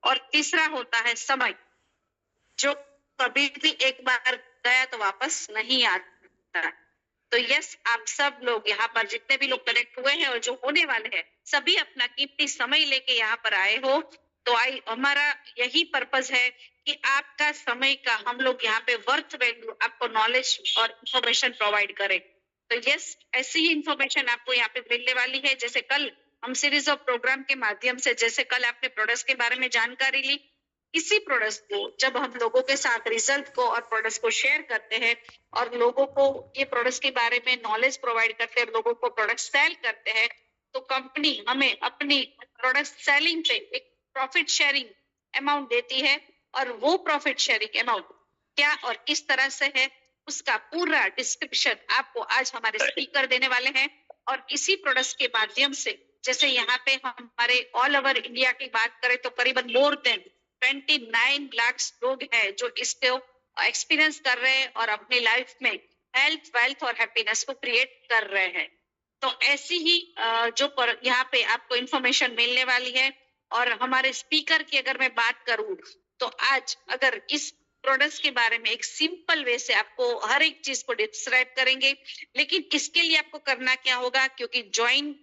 और तीसरा होता है समय, जो कभी भी एक बार गया तो वापस नहीं आता। तो यस, आप सब लोग यहाँ पर जितने भी लोग कनेक्ट हुए हैं और जो होने वाले हैं, सभी अपना कीमती समय लेके यहाँ पर आए हो। तो हमारा यही पर्पस है कि आपका समय का हम लोग यहाँ पे वर्थ वैल्यू, आपको नॉलेज और इंफॉर्मेशन प्रोवाइड करें। तो यस, ऐसी ही इंफॉर्मेशन आपको यहाँ पे मिलने वाली है। जैसे कल हम सीरीज ऑफ प्रोग्राम के माध्यम से, जैसे कल आपने प्रोडक्ट्स के बारे में जानकारी ली, इसी प्रोडक्ट्स को जब हम लोगों के साथ रिजल्ट को और प्रोडक्ट्स को शेयर करते हैं और लोगों को ये प्रोडक्ट्स के बारे में नॉलेज प्रोवाइड करते हैं, लोगों को प्रोडक्ट सेल करते हैं, तो कंपनी हमें अपनी प्रोडक्ट सेलिंग पे एक प्रॉफिट शेयरिंग अमाउंट देती है। और वो प्रॉफिट शेयरिंग अमाउंट क्या और किस तरह से है, उसका पूरा डिस्क्रिप्शन आपको आज हमारे स्पीकर देने वाले हैं। और इसी प्रोडक्ट्स के माध्यम से, जैसे यहाँ पे हमारे ऑल ओवर इंडिया की बात करें तो करीबन मोर देन 29 लाख लोग हैं जो इसको एक्सपीरियंस कर रहे हैं और अपनी लाइफ में हेल्थ, वेल्थ और हैप्पीनेस को क्रिएट कर रहे हैं। तो ऐसी ही जो यहाँ पे आपको इंफॉर्मेशन मिलने वाली है। और हमारे स्पीकर की अगर मैं बात करूं तो आज अगर इस प्रोडक्ट्स के बारे में एक सिंपल वे से आपको हर एक चीज को डिस्क्राइब करेंगे, लेकिन इसके लिए आपको करना क्या होगा, क्योंकि ज्वाइन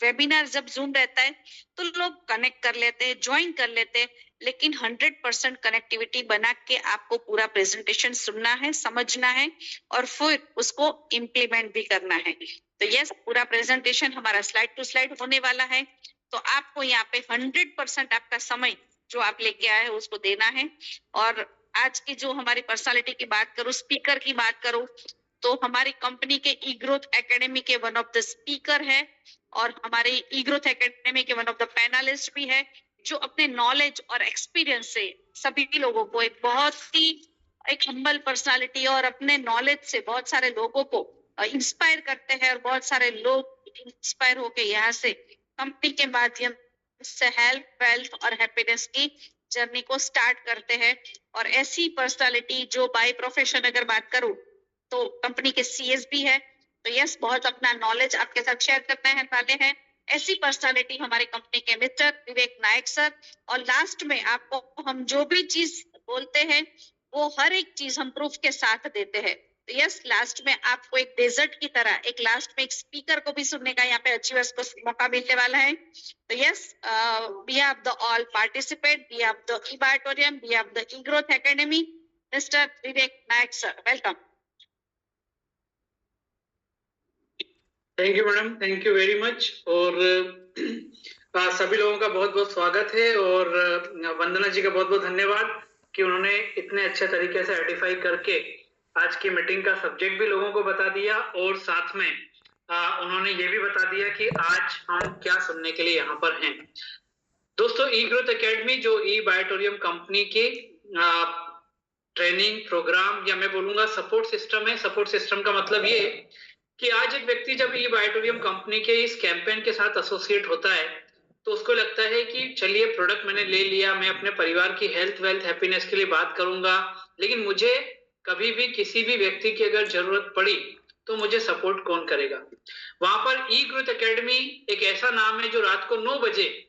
वेबिनार जब जूम रहता है तो लोग कनेक्ट कर लेते हैं, ज्वाइन कर लेते हैं, लेकिन 100% कनेक्टिविटी बना के आपको पूरा प्रेजेंटेशन सुनना है, समझना है और फिर उसको इम्प्लीमेंट भी करना है। तो यस, पूरा प्रेजेंटेशन हमारा स्लाइड टू स्लाइड होने वाला है। तो आपको यहाँ पे 100% आपका समय जो आप लेके आए हैं उसको देना है। और आज की जो हमारी पर्सनालिटी की बात करूं, स्पीकर की बात करूं, तो हमारी कंपनी के ई ग्रोथ एकेडमी के वन ऑफ द स्पीकर है और हमारे ई ग्रोथ एकेडमी के वन ऑफ द पैनलिस्ट भी है, जो अपने नॉलेज और एक्सपीरियंस से सभी लोगों को एक बहुत ही एक हम्बल पर्सनालिटी और अपने नॉलेज से बहुत सारे लोगों को इंस्पायर करते हैं और बहुत सारे लोग इंस्पायर होके यहाँ से कंपनी के माध्यम से हेल्थ, वेल्थ और हैप्पीनेस की जर्नी को स्टार्ट करते हैं। और ऐसी पर्सनालिटी जो बाय प्रोफेशन अगर बात करूं तो कंपनी के सीएस भी है। तो यस, बहुत अपना नॉलेज आपके साथ शेयर करने हैं वाले हैं। ऐसी पर्सनालिटी हमारी कंपनी के मिस्टर विवेक नायक सर। और लास्ट में आपको हम जो भी चीज बोलते हैं वो हर एक चीज हम प्रूफ के साथ देते हैं। तो यस, लास्ट में आपको एक डेजर्ट की तरह एक लास्ट में एक स्पीकर को भी सुनने का यहाँ पे अचीवर्स को मौका मिलने वाला है। तो yes, we have the all participate, we have the e-Biotorium, we have the e-Growth Academy, Mr. Vivek Nayak sir, welcome. Thank you madam, thank you very much. और सभी लोगों का बहुत बहुत स्वागत है और वंदना जी का बहुत बहुत धन्यवाद कि उन्होंने इतने अच्छे तरीके से आइडेंटिफाई करके आज की मीटिंग का सब्जेक्ट भी लोगों को बता दिया और साथ में उन्होंने ये भी बता दिया कि आज हम क्या सुनने के लिए यहाँ पर हैं। दोस्तों, ई ग्रोथ एकेडमी जो ई बायोटोरियम कंपनी के ट्रेनिंग प्रोग्राम या मैं बोलूंगा सपोर्ट सिस्टम है। सपोर्ट सिस्टम का मतलब ये कि आज एक व्यक्ति जब ई बायोटोरियम कंपनी के इस कैंपेन के साथ एसोसिएट होता है तो उसको लगता है कि चलिए प्रोडक्ट मैंने ले लिया, मैं अपने परिवार की हेल्थ, वेल्थ, हैप्पीनेस के लिए बात करूंगा, लेकिन मुझे कभी भी किसी भी व्यक्ति की अगर जरूरत पड़ी तो मुझे सपोर्ट कौन करेगा। वहां पर ई ग्रोथ एकेडमी एक ऐसा नाम है जो रात को 9 बजे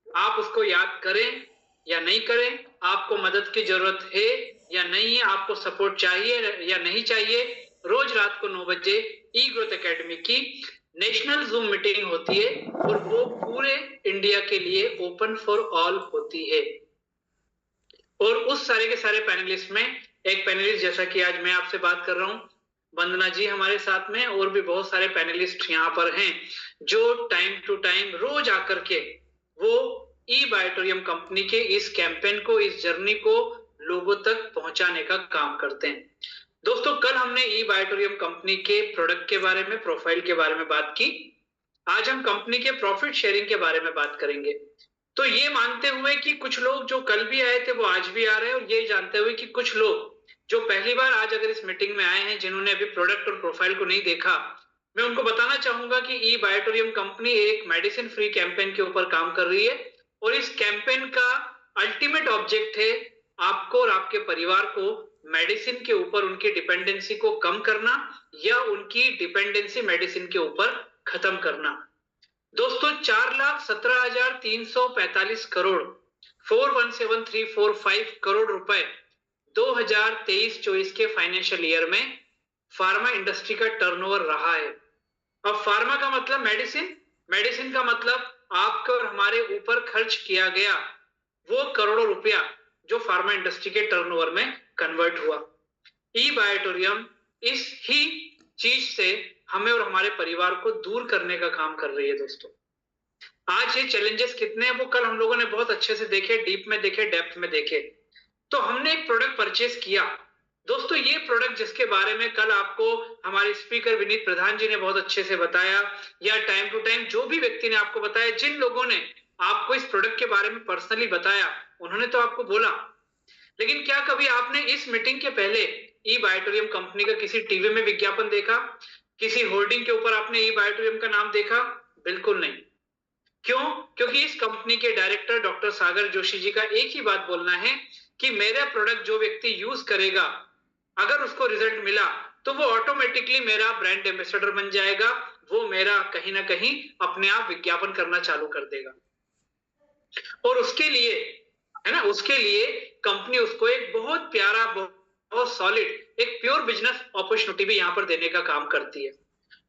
आप उसको याद करें या नहीं करें, आपको मदद की जरूरत है या नहीं है, आपको सपोर्ट चाहिए या नहीं चाहिए, रोज रात को 9 बजे ई ग्रोथ एकेडमी की नेशनल जूम मीटिंग होती है और वो पूरे इंडिया के लिए ओपन फॉर ऑल होती है। और उस सारे के सारे पैनलिस्ट में एक पैनलिस्ट जैसा कि आज मैं आपसे बात कर रहा हूं, वंदना जी हमारे साथ में, और भी बहुत सारे पैनलिस्ट यहाँ पर हैं जो टाइम टू टाइम रोज आकर के वो ई बायोटोरियम कंपनी के इस कैंपेन को, इस जर्नी को लोगों तक पहुंचाने का काम करते हैं। दोस्तों, कल हमने ई बायोटोरियम कंपनी के प्रोडक्ट के बारे में, प्रोफाइल के बारे में बात की। आज हम कंपनी के प्रॉफिट शेयरिंग के बारे में बात करेंगे। तो ये मानते हुए कि कुछ लोग जो कल भी आए थे वो आज भी आ रहे हैं, और ये जानते हुए कि कुछ लोग जो पहली बार आज अगर इस मीटिंग में आए हैं, जिन्होंने अभी प्रोडक्ट और प्रोफाइल को नहीं देखा, मैं उनको बताना चाहूंगा कि ई बायोटोरियम कंपनी एक मेडिसिन फ्री कैंपेन के ऊपर काम कर रही है और इस कैंपेन का अल्टीमेट ऑब्जेक्ट है आपको और आपके परिवार को मेडिसिन के ऊपर उनकी डिपेंडेंसी को कम करना या उनकी डिपेंडेंसी मेडिसिन के ऊपर खत्म करना। दोस्तों, 4,17,345 करोड़ 417,345 करोड़ रुपए 2023-24 के फाइनेंशियल ईयर में फार्मा इंडस्ट्री का टर्नओवर रहा है। अब फार्मा का मतलब मेडिसिन, मेडिसिन का मतलब आपके और हमारे ऊपर खर्च किया गया वो करोड़ों रुपया जो फार्मा इंडस्ट्री के टर्नओवर में कन्वर्ट हुआ। ई बायोटोरियम इस ही चीज से हमें और हमारे परिवार को दूर करने का काम कर रही है। दोस्तों, आज ये चैलेंजेस कितने हैं वो कल हम लोगों ने बहुत अच्छे से देखे, डीप में देखे, डेप्थ में देखे। तो हमने एक प्रोडक्ट परचेस किया। दोस्तों, ये प्रोडक्ट जिसके बारे में कल आपको हमारे स्पीकर विनीत प्रधान जी ने बहुत अच्छे से बताया, या टाइम टू टाइम जो भी व्यक्ति ने आपको बताया, जिन लोगों ने आपको इस प्रोडक्ट के बारे में पर्सनली बताया, उन्होंने तो आपको बोला, लेकिन क्या कभी आपने इस मीटिंग के पहले ई बायोटोरियम कंपनी का किसी टीवी में विज्ञापन देखा? किसी होर्डिंग के ऊपर आपने ई बायोटोरियम का नाम देखा? बिल्कुल नहीं। क्यों? क्योंकि इस कंपनी के डायरेक्टर डॉक्टर सागर जोशी जी का एक ही बात बोलना है कि मेरा प्रोडक्ट जो व्यक्ति यूज करेगा, अगर उसको रिजल्ट मिला तो वो ऑटोमेटिकली मेरा ब्रांड एम्बेसडर बन जाएगा, वो मेरा कहीं ना कहीं अपने आप विज्ञापन करना चालू कर देगा। और उसके लिए, है ना, उसके लिए कंपनी उसको एक बहुत प्यारा, बहुत सॉलिड, एक प्योर बिजनेस अपॉर्चुनिटी भी यहां पर देने का काम करती है।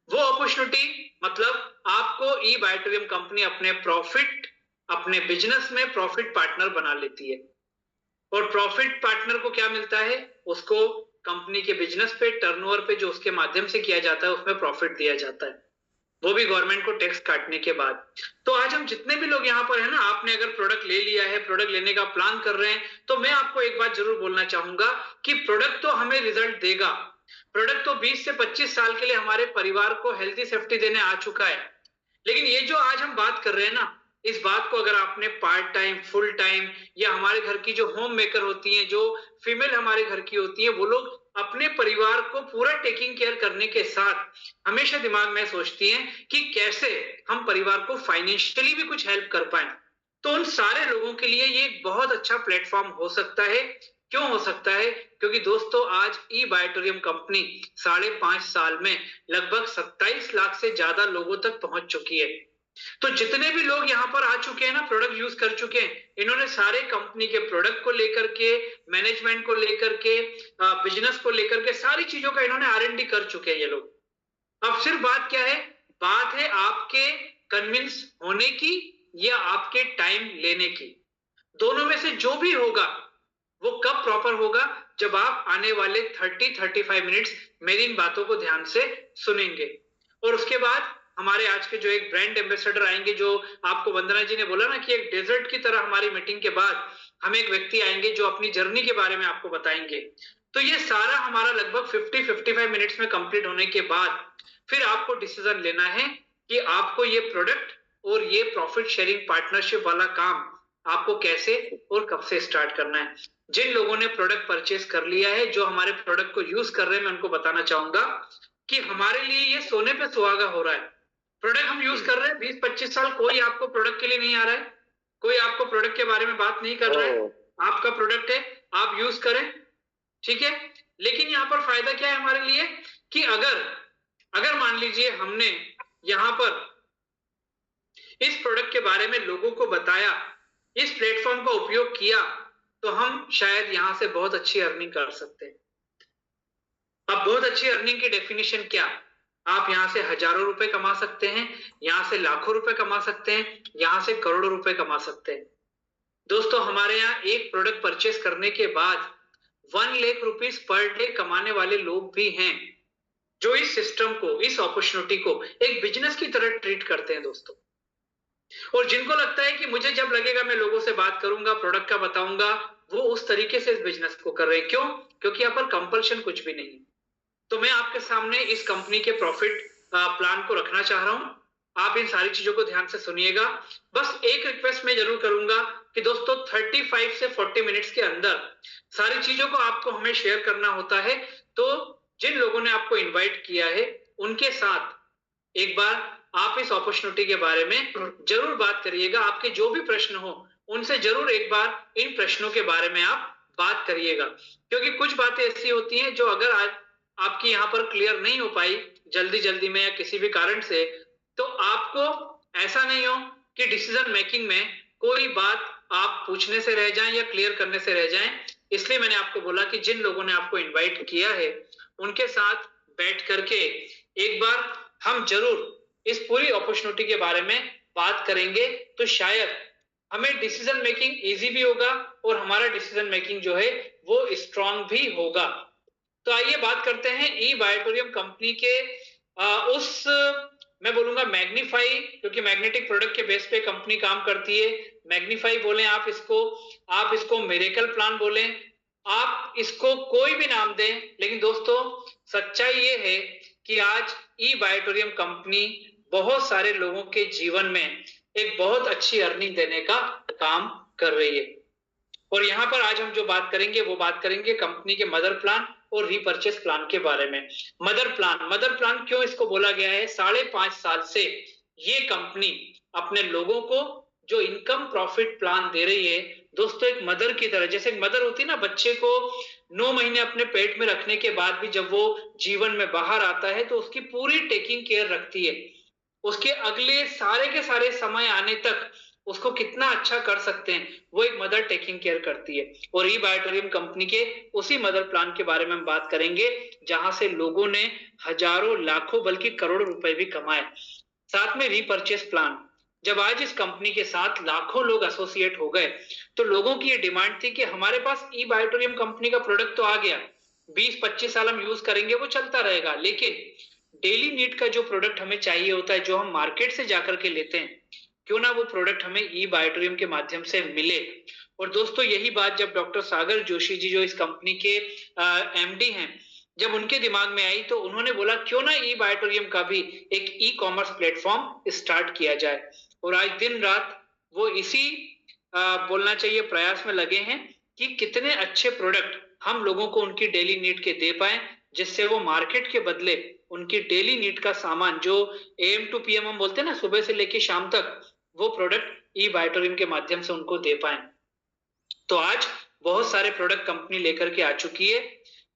वो अपॉर्चुनिटी मतलब आपको ई बायोटोरियम कंपनी अपने प्रॉफिट, अपने बिजनेस में प्रॉफिट पार्टनर बना लेती है। और प्रॉफिट पार्टनर को क्या मिलता है? उसको कंपनी के बिजनेस पे, टर्नओवर पे जो उसके माध्यम से किया जाता है, उसमें प्रॉफिट दिया जाता है, वो भी गवर्नमेंट को टैक्स काटने के बाद। तो आज हम जितने भी लोग यहाँ पर है ना, आपने अगर प्रोडक्ट ले लिया है, प्रोडक्ट लेने का प्लान कर रहे हैं, तो मैं आपको एक बात जरूर बोलना चाहूंगा कि प्रोडक्ट तो हमें रिजल्ट देगा। प्रोडक्ट तो 20 से 25 साल के लिए हमारे परिवार को हेल्थी सेफ्टी देने आ चुका है। लेकिन ये जो आज हम बात कर रहे हैं ना, इस बात को अगर आपने पार्ट टाइम, फुल टाइम, या हमारे घर की जो होम मेकर होती हैं, जो फीमेल हमारे घर की होती है, वो लोग अपने परिवार को पूरा टेकिंग केयर करने के साथ हमेशा दिमाग में सोचती हैं कि कैसे हम परिवार को फाइनेंशियली भी कुछ हेल्प कर पाए, तो उन सारे लोगों के लिए ये एक बहुत अच्छा प्लेटफॉर्म हो सकता है। क्यों हो सकता है? क्योंकि दोस्तों, आज ई बायोटोरियम कंपनी 5.5 साल में लगभग 27 लाख से ज्यादा लोगों तक पहुंच चुकी है। तो जितने भी लोग यहाँ पर आ चुके हैं ना, प्रोडक्ट यूज कर चुके हैं, इन्होंने सारे कंपनी के प्रोडक्ट को लेकर के, मैनेजमेंट को लेकर के, बिजनेस को लेकर के, सारी चीजों का इन्होंने R&D कर चुके हैं ये लोग। अब सिर्फ बात क्या है? बात है आपके कन्विंस होने की या आपके टाइम लेने की। दोनों में से जो भी होगा वो कब प्रॉपर होगा? जब आप आने वाले 30-35 मिनट्स मेरी इन बातों को ध्यान से सुनेंगे। और उसके बाद हमारे आज के जो एक ब्रांड एम्बेसडर आएंगे, जो आपको वंदना जी ने बोला ना कि एक डेजर्ट की तरह हमारी मीटिंग के बाद हम एक व्यक्ति आएंगे जो अपनी जर्नी के बारे में आपको बताएंगे। तो ये सारा हमारा लगभग 50-55 मिनट्स में कंप्लीट होने के बाद फिर आपको डिसीजन लेना है कि आपको ये प्रोडक्ट और ये प्रॉफिट शेयरिंग पार्टनरशिप वाला काम आपको कैसे और कब से स्टार्ट करना है। जिन लोगों ने प्रोडक्ट परचेस कर लिया है, जो हमारे प्रोडक्ट को यूज कर रहे हैं, मैं उनको बताना चाहूंगा कि हमारे लिए ये सोने पे सुहागा हो रहा है। प्रोडक्ट हम यूज कर रहे हैं 20-25 साल, कोई आपको प्रोडक्ट के लिए नहीं आ रहा है, कोई आपको प्रोडक्ट के बारे में बात नहीं कर रहा है। आपका प्रोडक्ट है, आप यूज करें, ठीक है। लेकिन यहाँ पर फायदा क्या है हमारे लिए कि अगर मान लीजिए हमने यहाँ पर इस प्रोडक्ट के बारे में लोगों को बताया, इस प्लेटफॉर्म का उपयोग किया, तो हम शायद यहां से बहुत अच्छी अर्निंग कर सकते हैं। अब बहुत अच्छी अर्निंग की डेफिनेशन क्या? आप यहां से हजारों रुपए कमा सकते हैं, यहां से लाखों रुपए कमा सकते हैं, यहां से करोड़ों रुपए कमा सकते हैं। दोस्तों, हमारे यहाँ एक प्रोडक्ट परचेस करने के बाद 1 लाख रुपीस पर डे कमाने वाले लोग भी हैं, जो इस सिस्टम को, इस अपॉर्चुनिटी को एक बिजनेस की तरह ट्रीट करते हैं दोस्तों। और जिनको लगता है कि मुझे जब लगेगा मैं लोगों से बात करूंगा, प्रोडक्ट का बताऊंगा, वो उस तरीके से इस बिजनेस को कर रहे हैं। क्यों? क्योंकि यहाँ पर कंपल्शन कुछ भी नहीं। तो मैं आपके सामने इस कंपनी के प्रॉफिट प्लान को रखना चाह रहा हूं। आप इन सारी चीजों को ध्यान से सुनिएगा। बस एक रिक्वेस्ट मैं जरूर करूंगा कि दोस्तों 35 से 40 मिनट्स के अंदर सारी चीजों को आपको हमें शेयर करना होता है। तो जिन लोगों ने आपको इन्वाइट किया है उनके साथ एक बार आप इस अपॉर्चुनिटी के बारे में जरूर बात करिएगा। आपके जो भी प्रश्न हो उनसे जरूर एक बार इन प्रश्नों के बारे में आप बात करिएगा, क्योंकि कुछ बातें ऐसी होती हैं जो अगर आज आपकी यहाँ पर क्लियर नहीं हो पाई जल्दी में या किसी भी कारण से, तो आपको ऐसा नहीं हो कि डिसीजन मेकिंग में कोई बात आप पूछने से रह जाएं या क्लियर करने से रह जाएं, इसलिए मैंने आपको बोला कि जिन लोगों ने आपको इनवाइट किया है उनके साथ बैठ करके एक बार हम जरूर इस पूरी अपॉर्चुनिटी के बारे में बात करेंगे, तो शायद हमें डिसीजन मेकिंग इजी भी होगा और हमारा डिसीजन मेकिंग जो है वो स्ट्रांग भी होगा। तो आइए बात करते हैं ई बायोटोरियम कंपनी के उस मैं बोलूंगा मैग्नीफाई, क्योंकि मैग्नेटिक प्रोडक्ट के बेस पे कंपनी काम करती है। मैग्नीफाई बोलें आप इसको मिरेकल प्लान बोलें, आप इसको कोई भी नाम दें, लेकिन दोस्तों सच्चाई ये है कि आज ई बायोटोरियम कंपनी बहुत सारे लोगों के जीवन में एक बहुत अच्छी अर्निंग देने का काम कर रही है। और यहाँ पर आज हम जो बात करेंगे वो बात करेंगे कंपनी के मदर प्लान और रीपर्चेस प्लान के बारे में। मदर प्लान क्यों इसको बोला गया है? 5.5 साल से ये कंपनी अपने लोगों को जो इनकम प्रॉफिट प्लान दे रही है दोस्तों, एक मदर की तरह। जैसे एक मदर होती है ना, बच्चे को 9 महीने अपने पेट में रखने के बाद भी जब वो जीवन में बाहर आता है तो उसकी पूरी टेकिंग केयर रखती है, उसके अगले सारे के सारे समय आने तक उसको कितना अच्छा कर सकते हैं वो एक मदर टेकिंग केयर करती है। और ई बायोटोरियम कंपनी के उसी मदर प्लान के बारे में हम बात करेंगे, जहां से लोगों ने हजारों लाखों बल्कि करोड़ों रुपए भी कमाए। साथ में रीपर्चेस प्लान, जब आज इस कंपनी के साथ लाखों लोग एसोसिएट हो गए तो लोगों की ये डिमांड थी कि हमारे पास ई बायोटोरियम कंपनी का प्रोडक्ट तो आ गया, 20-25 साल हम यूज करेंगे, वो चलता रहेगा, लेकिन डेली नीड का जो प्रोडक्ट हमें चाहिए होता है, जो हम मार्केट से जाकर के लेते हैं, क्यों ना वो प्रोडक्ट हमें ई बायोटोरियम के माध्यम से मिले। और दोस्तों यही बात जब डॉक्टर सागर जोशी जी जो इस कंपनी के एमडी हैं, जब उनके दिमाग में आई तो उन्होंने बोला क्यों ना ई बायोटोरियम का भी एक ई कॉमर्स प्लेटफॉर्म स्टार्ट किया जाए। और आज दिन रात वो इसी बोलना चाहिए प्रयास में लगे हैं कि कितने अच्छे प्रोडक्ट हम लोगों को उनकी डेली नीड के दे पाए, जिससे वो मार्केट के बदले उनकी डेली नीड का सामान जो AM to PM हम बोलते हैं ना, सुबह से लेके शाम तक, वो प्रोडक्ट ई बायोटोरियम के माध्यम से उनको दे पाए। तो आज बहुत सारे प्रोडक्ट कंपनी लेकर के आ चुकी है।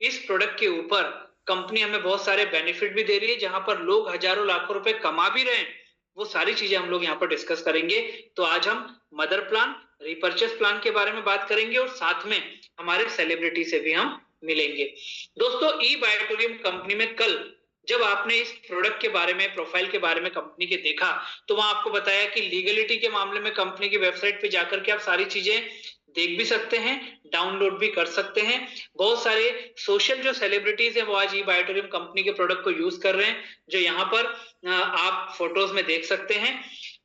इस प्रोडक्ट के ऊपर कंपनी हमें बहुत सारे बेनिफिट भी दे रही है, जहां पर लोग हजारों लाखों रुपए कमा भी रहे हैं। वो सारी चीजें हम लोग यहाँ पर डिस्कस करेंगे। तो आज हम मदर प्लान, रीपर्चेस प्लान के बारे में बात करेंगे और साथ में हमारे सेलिब्रिटी से भी हम मिलेंगे। दोस्तों ई बायोटोरियम कंपनी में कल जब आपने इस प्रोडक्ट के बारे में, प्रोफाइल के बारे में कंपनी के देखा, तो वहां आपको बताया कि लीगलिटी के मामले में कंपनी की वेबसाइट पे जाकर के आप सारी चीजें देख भी सकते हैं, डाउनलोड भी कर सकते हैं। बहुत सारे सोशल जो सेलिब्रिटीज हैं वो आज ई बायोटोरियम कंपनी के प्रोडक्ट को यूज कर रहे हैं, जो यहाँ पर आप फोटोज में देख सकते हैं।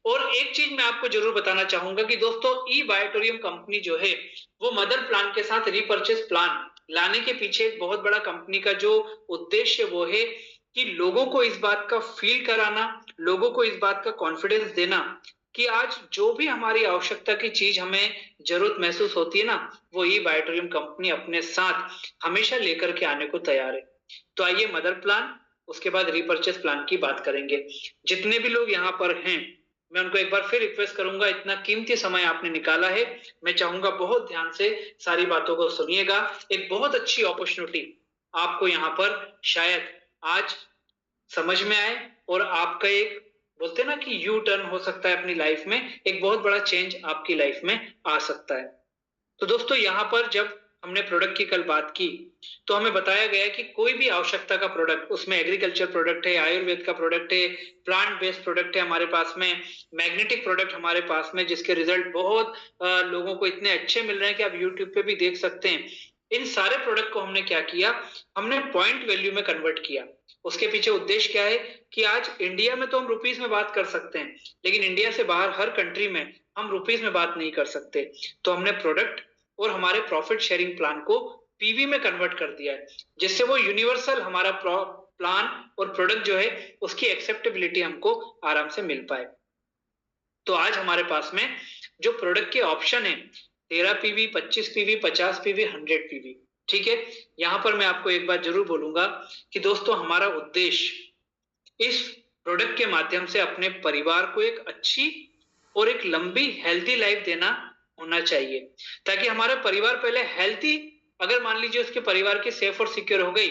और एक चीज मैं आपको जरूर बताना चाहूंगा कि दोस्तों ई बायोटोरियम कंपनी जो है वो मदर प्लान के साथ रीपर्चेस प्लान लाने के पीछे एक बहुत बड़ा कंपनी का जो उद्देश्य वो है कि लोगों को इस बात का फील कराना, लोगों को इस बात का कॉन्फिडेंस देना कि आज जो भी हमारी आवश्यकता की चीज हमें जरूरत महसूस होती है ना, वो ई बायोटोरियम कंपनी अपने साथ हमेशा लेकर के आने को तैयार है। तो आइए मदर प्लान, उसके बाद रीपर्चेस प्लान की बात करेंगे। जितने भी लोग यहाँ पर हैं, मैं उनको एक बार फिर रिक्वेस्ट करूंगा, इतना कीमती समय आपने निकाला है, मैं चाहूंगा बहुत ध्यान से सारी बातों को सुनिएगा। एक बहुत अच्छी अपॉर्चुनिटी आपको यहाँ पर शायद आज समझ में आए और आपका एक बोलते हैं ना कि यू टर्न हो सकता है अपनी लाइफ में, एक बहुत बड़ा चेंज आपकी लाइफ में आ सकता है। तो दोस्तों यहाँ पर जब हमने प्रोडक्ट की कल बात की तो हमें बताया गया कि कोई भी आवश्यकता का प्रोडक्ट, उसमें एग्रीकल्चर प्रोडक्ट है, आयुर्वेद का प्रोडक्ट है, प्लांट बेस्ड प्रोडक्ट है हमारे पास में, मैग्नेटिक प्रोडक्ट हमारे पास में जिसके रिजल्ट बहुत लोगों को इतने अच्छे मिल रहे हैं कि आप यूट्यूब पे भी देख सकते हैं। इन सारे प्रोडक्ट को हमने क्या किया, हमने पॉइंट वैल्यू में कन्वर्ट किया। उसके पीछे उद्देश्य क्या है कि आज इंडिया में तो हम रुपीस में बात कर सकते हैं, लेकिन इंडिया से बाहर हर कंट्री में हम रुपीस में बात नहीं कर सकते। तो हमने प्रोडक्ट और हमारे प्रॉफिट शेयरिंग प्लान को पीवी में कन्वर्ट कर दिया है, जिससे वो यूनिवर्सल हमारा प्लान और प्रोडक्ट जो है उसकी एक्सेप्टेबिलिटी हमको आराम से मिल पाए। तो आज हमारे पास में जो प्रोडक्ट के ऑप्शन है 13 पीवी, 25 पीवी, 50 पीवी, 100 पीवी, ठीक है। यहां पर मैं आपको एक बात जरूर बोलूंगा कि दोस्तों हमारा उद्देश्य इस प्रोडक्ट के माध्यम से अपने परिवार को एक अच्छी और एक लंबी हेल्दी लाइफ देना होना चाहिए, ताकि हमारा परिवार पहले हेल्थी, अगर मान लीजिए उसके परिवार की सेफ और सिक्योर हो गई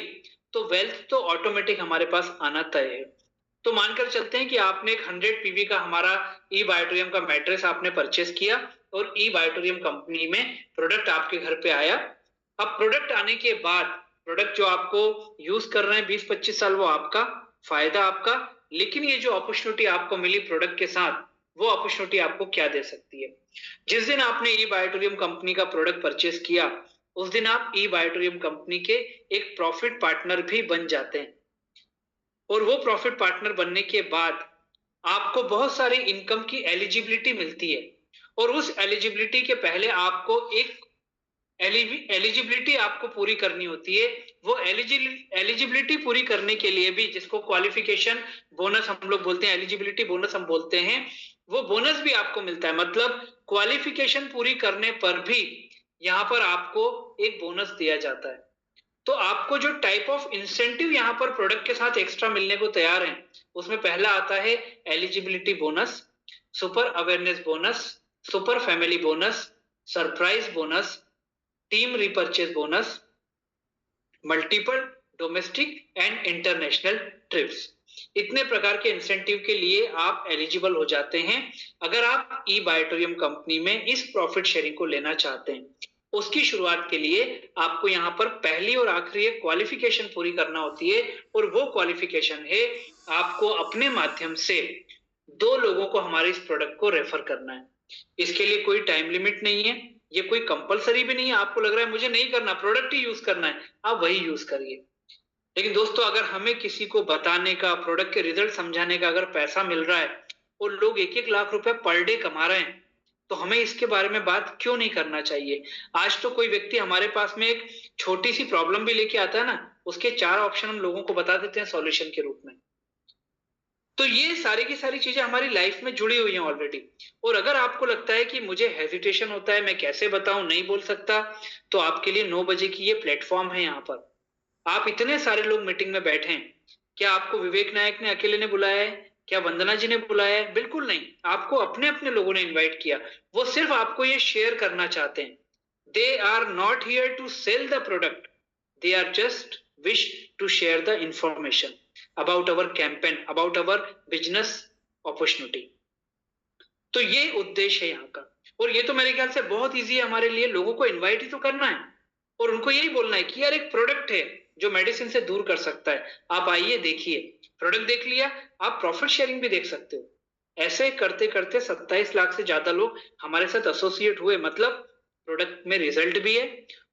तो वेल्थ तो ऑटोमेटिक हमारे पास आना तय है। तो मानकर चलते हैं कि आपने एक 100 पीवी का हमारा ई बायोटोरियम का मैट्रेस आपने परचेस किया और ई बायोटोरियम कंपनी में प्रोडक्ट आपके घर पे आया। अब प्रोडक्ट आने के बाद प्रोडक्ट जो आपको यूज कर रहे हैं 20-25 साल, वो आपका फायदा आपका, लेकिन ये जो अपॉर्चुनिटी आपको मिली प्रोडक्ट के साथ, वो अपॉर्चुनिटी आपको क्या दे सकती है? जिस दिन आपने ई बायोटोरियम कंपनी का प्रोडक्ट परचेस किया, उस दिन आप ई बायोटोरियम कंपनी के एक प्रॉफिट पार्टनर भी बन जाते हैं। और वो प्रॉफिट पार्टनर बनने के बाद आपको बहुत सारी इनकम की एलिजिबिलिटी मिलती है, और उस एलिजिबिलिटी के पहले आपको एक एलिजिबिलिटी आपको पूरी करनी होती है। वो एलिजिबिलिटी पूरी करने के लिए भी, जिसको क्वालिफिकेशन बोनस हम लोग बोलते हैं, एलिजिबिलिटी बोनस हम बोलते हैं, वो बोनस भी आपको मिलता है। मतलब क्वालिफिकेशन पूरी करने पर भी यहाँ पर आपको एक बोनस दिया जाता है। तो आपको जो टाइप ऑफ इंसेंटिव यहाँ पर प्रोडक्ट के साथ एक्स्ट्रा मिलने को तैयार हैं, उसमें पहला आता है eligibility bonus, super awareness bonus, super family bonus, surprise bonus, team repurchase bonus, multiple domestic and international trips. इतने प्रकार के इंसेंटिव के लिए आप एलिजिबल हो जाते हैं अगर आप ई बायोटोरियम कंपनी में इस प्रॉफिट शेयरिंग को लेना चाहते हैं। उसकी शुरुआत के लिए आपको यहाँ पर पहली और आखिरी एक क्वालिफिकेशन पूरी करना होती है, और वो क्वालिफिकेशन है आपको अपने माध्यम से 2 लोगों को हमारे इस प्रोडक्ट को रेफर करना है। इसके लिए कोई टाइम लिमिट नहीं है, ये कोई कंपलसरी भी नहीं है। आपको लग रहा है मुझे नहीं करना, प्रोडक्ट ही यूज करना है, आप वही यूज करिए। लेकिन दोस्तों, अगर हमें किसी को बताने का, प्रोडक्ट के रिजल्ट समझाने का अगर पैसा मिल रहा है और लोग 1-1 लाख रुपए पर डे कमा रहे हैं, तो हमें इसके बारे में बात क्यों नहीं करना चाहिए? आज तो कोई व्यक्ति हमारे पास में एक छोटी सी प्रॉब्लम भी लेके आता है ना, उसके 4 ऑप्शन हम लोगों को बता देते हैं सॉल्यूशन के रूप में। तो ये सारी की सारी चीजें हमारी लाइफ में जुड़ी हुई हैं ऑलरेडी। और अगर आपको लगता है कि मुझे हेजिटेशन होता है, मैं कैसे बताऊं, नहीं बोल सकता, तो आपके लिए 9 बजे की ये प्लेटफॉर्म है। यहाँ पर आप इतने सारे लोग मीटिंग में बैठे हैं, क्या आपको विवेक नायक ने अकेले ने बुलाया है? क्या वंदना जी ने बुलाया है? बिल्कुल नहीं, आपको अपने अपने लोगों ने इन्वाइट किया। वो सिर्फ आपको ये शेयर करना चाहते हैं। They are not here to sell the product, they are just wish to share the information about our campaign, about our business opportunity। तो ये उद्देश्य है यहाँ का। और ये तो मेरे ख्याल से बहुत इजी है हमारे लिए, लोगों को इनवाइट ही तो करना है और उनको यही बोलना है कि यार एक प्रोडक्ट है जो मेडिसिन से दूर कर सकता है, आप आइए देखिए। प्रोडक्ट देख लिया, आप प्रॉफिट शेयरिंग भी देख सकते हो। ऐसे करते करते 27 लाख से ज्यादा लोग हमारे साथ एसोसिएट हुए। मतलब प्रोडक्ट में रिजल्ट भी है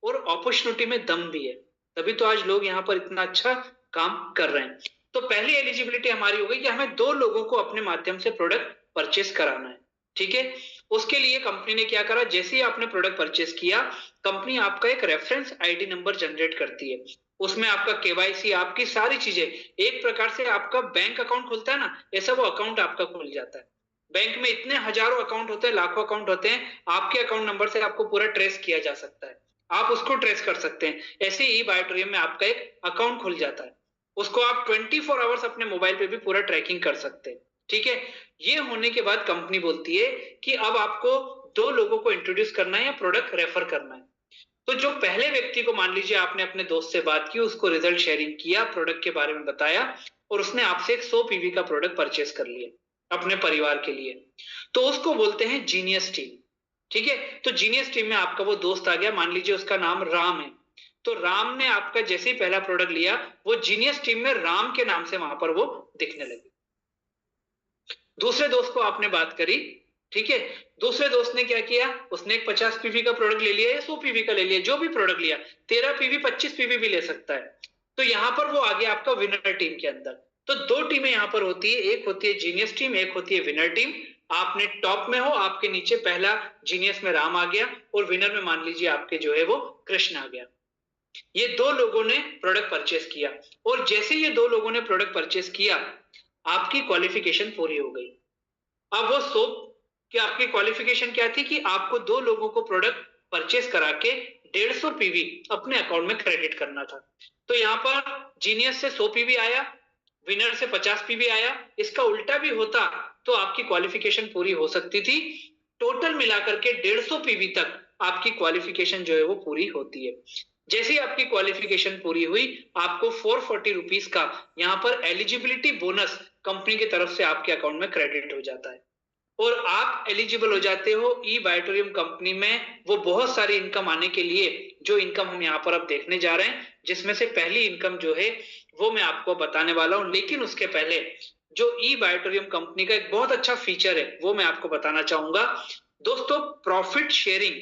और अपॉर्चुनिटी में दम भी है, तभी तो आज लोग यहाँ पर इतना अच्छा काम कर रहे हैं। तो पहली एलिजिबिलिटी हमारी हो गई कि हमें 2 लोगों को अपने माध्यम से प्रोडक्ट परचेस कराना है। ठीक है, उसके लिए कंपनी ने क्या करा, जैसे ही आपने प्रोडक्ट परचेस किया, कंपनी आपका एक रेफरेंस आईडी नंबर जनरेट करती है। उसमें आपका केवाईसी, आपकी सारी चीजें, एक प्रकार से आपका बैंक अकाउंट खुलता है ना, ऐसा वो अकाउंट आपका खुल जाता है। बैंक में इतने हजारों अकाउंट होते हैं, लाखों अकाउंट होते हैं, आपके अकाउंट नंबर से आपको पूरा ट्रेस किया जा सकता है, आप उसको ट्रेस कर सकते हैं। ऐसे ही बायोटोरियम में आपका एक अकाउंट खुल जाता है, उसको आप 24 आवर्स अपने मोबाइल पे भी पूरा ट्रैकिंग कर सकते हैं। ठीक है, ये होने के बाद कंपनी बोलती है कि अब आपको 2 लोगों को इंट्रोड्यूस करना है या प्रोडक्ट रेफर करना है। तो जो पहले व्यक्ति को, मान लीजिए आपने अपने दोस्त से बात की, उसको रिजल्ट शेयरिंग किया, प्रोडक्ट के बारे में बताया और उसने आपसे एक 100 पीवी का प्रोडक्ट परचेस कर लिया अपने परिवार के लिए, तो उसको बोलते हैं जीनियस टीम। ठीक है, तो जीनियस टीम में आपका वो दोस्त आ गया, मान लीजिए उसका नाम राम है। तो राम ने आपका जैसे ही पहला प्रोडक्ट लिया, वो जीनियस टीम में राम के नाम से वहां पर वो दिखने लगी। दूसरे दोस्त को आपने बात करी, ठीक है, दूसरे दोस्त ने क्या किया, उसने एक 50 पीवी का प्रोडक्ट ले लिया या 100 पीवी का ले लिया, जो भी प्रोडक्ट लिया, 13 पीवी 25 पीवी भी ले सकता है। तो यहां पर वो आ गया आपका विनर टीम के अंदर। तो 2 टीमें यहां पर होती है, एक होती है जीनियस टीम, एक होती है विनर टीम। आपने टॉप में हो, आपके नीचे पहला जीनियस में राम आ गया और विनर में मान लीजिए आपके जो है वो कृष्ण आ गया। ये 2 लोगों ने प्रोडक्ट परचेस किया और जैसे ये 2 लोगों ने प्रोडक्ट परचेस किया, आपकी क्वालिफिकेशन पूरी हो गई। अब वो सोप कि आपकी क्वालिफिकेशन क्या थी कि आपको 2 लोगों को प्रोडक्ट परचेस करा के 150 पीवी अपने अकाउंट में क्रेडिट करना था। तो यहाँ पर जीनियस से 100 पीवी आया, विनर से 50 पीवी आया। इसका उल्टा भी होता तो आपकी क्वालिफिकेशन पूरी हो सकती थी। टोटल मिलाकर के 150 पीवी तक आपकी क्वालिफिकेशन जो है वो पूरी होती है। जैसे ही आपकी क्वालिफिकेशन पूरी हुई, आपको 440 रुपीज का यहाँ पर एलिजिबिलिटी बोनस कंपनी की तरफ से आपके अकाउंट में क्रेडिट हो जाता है और आप एलिजिबल हो जाते हो ई बायोटोरियम कंपनी में वो बहुत सारी इनकम आने के लिए, जो इनकम हम यहाँ पर अब देखने जा रहे हैं, जिसमें से पहली इनकम जो है वो मैं आपको बताने वाला हूं। लेकिन उसके पहले जो ई बायोटोरियम कंपनी का एक बहुत अच्छा फीचर है वो मैं आपको बताना चाहूंगा। दोस्तों, प्रॉफिट शेयरिंग,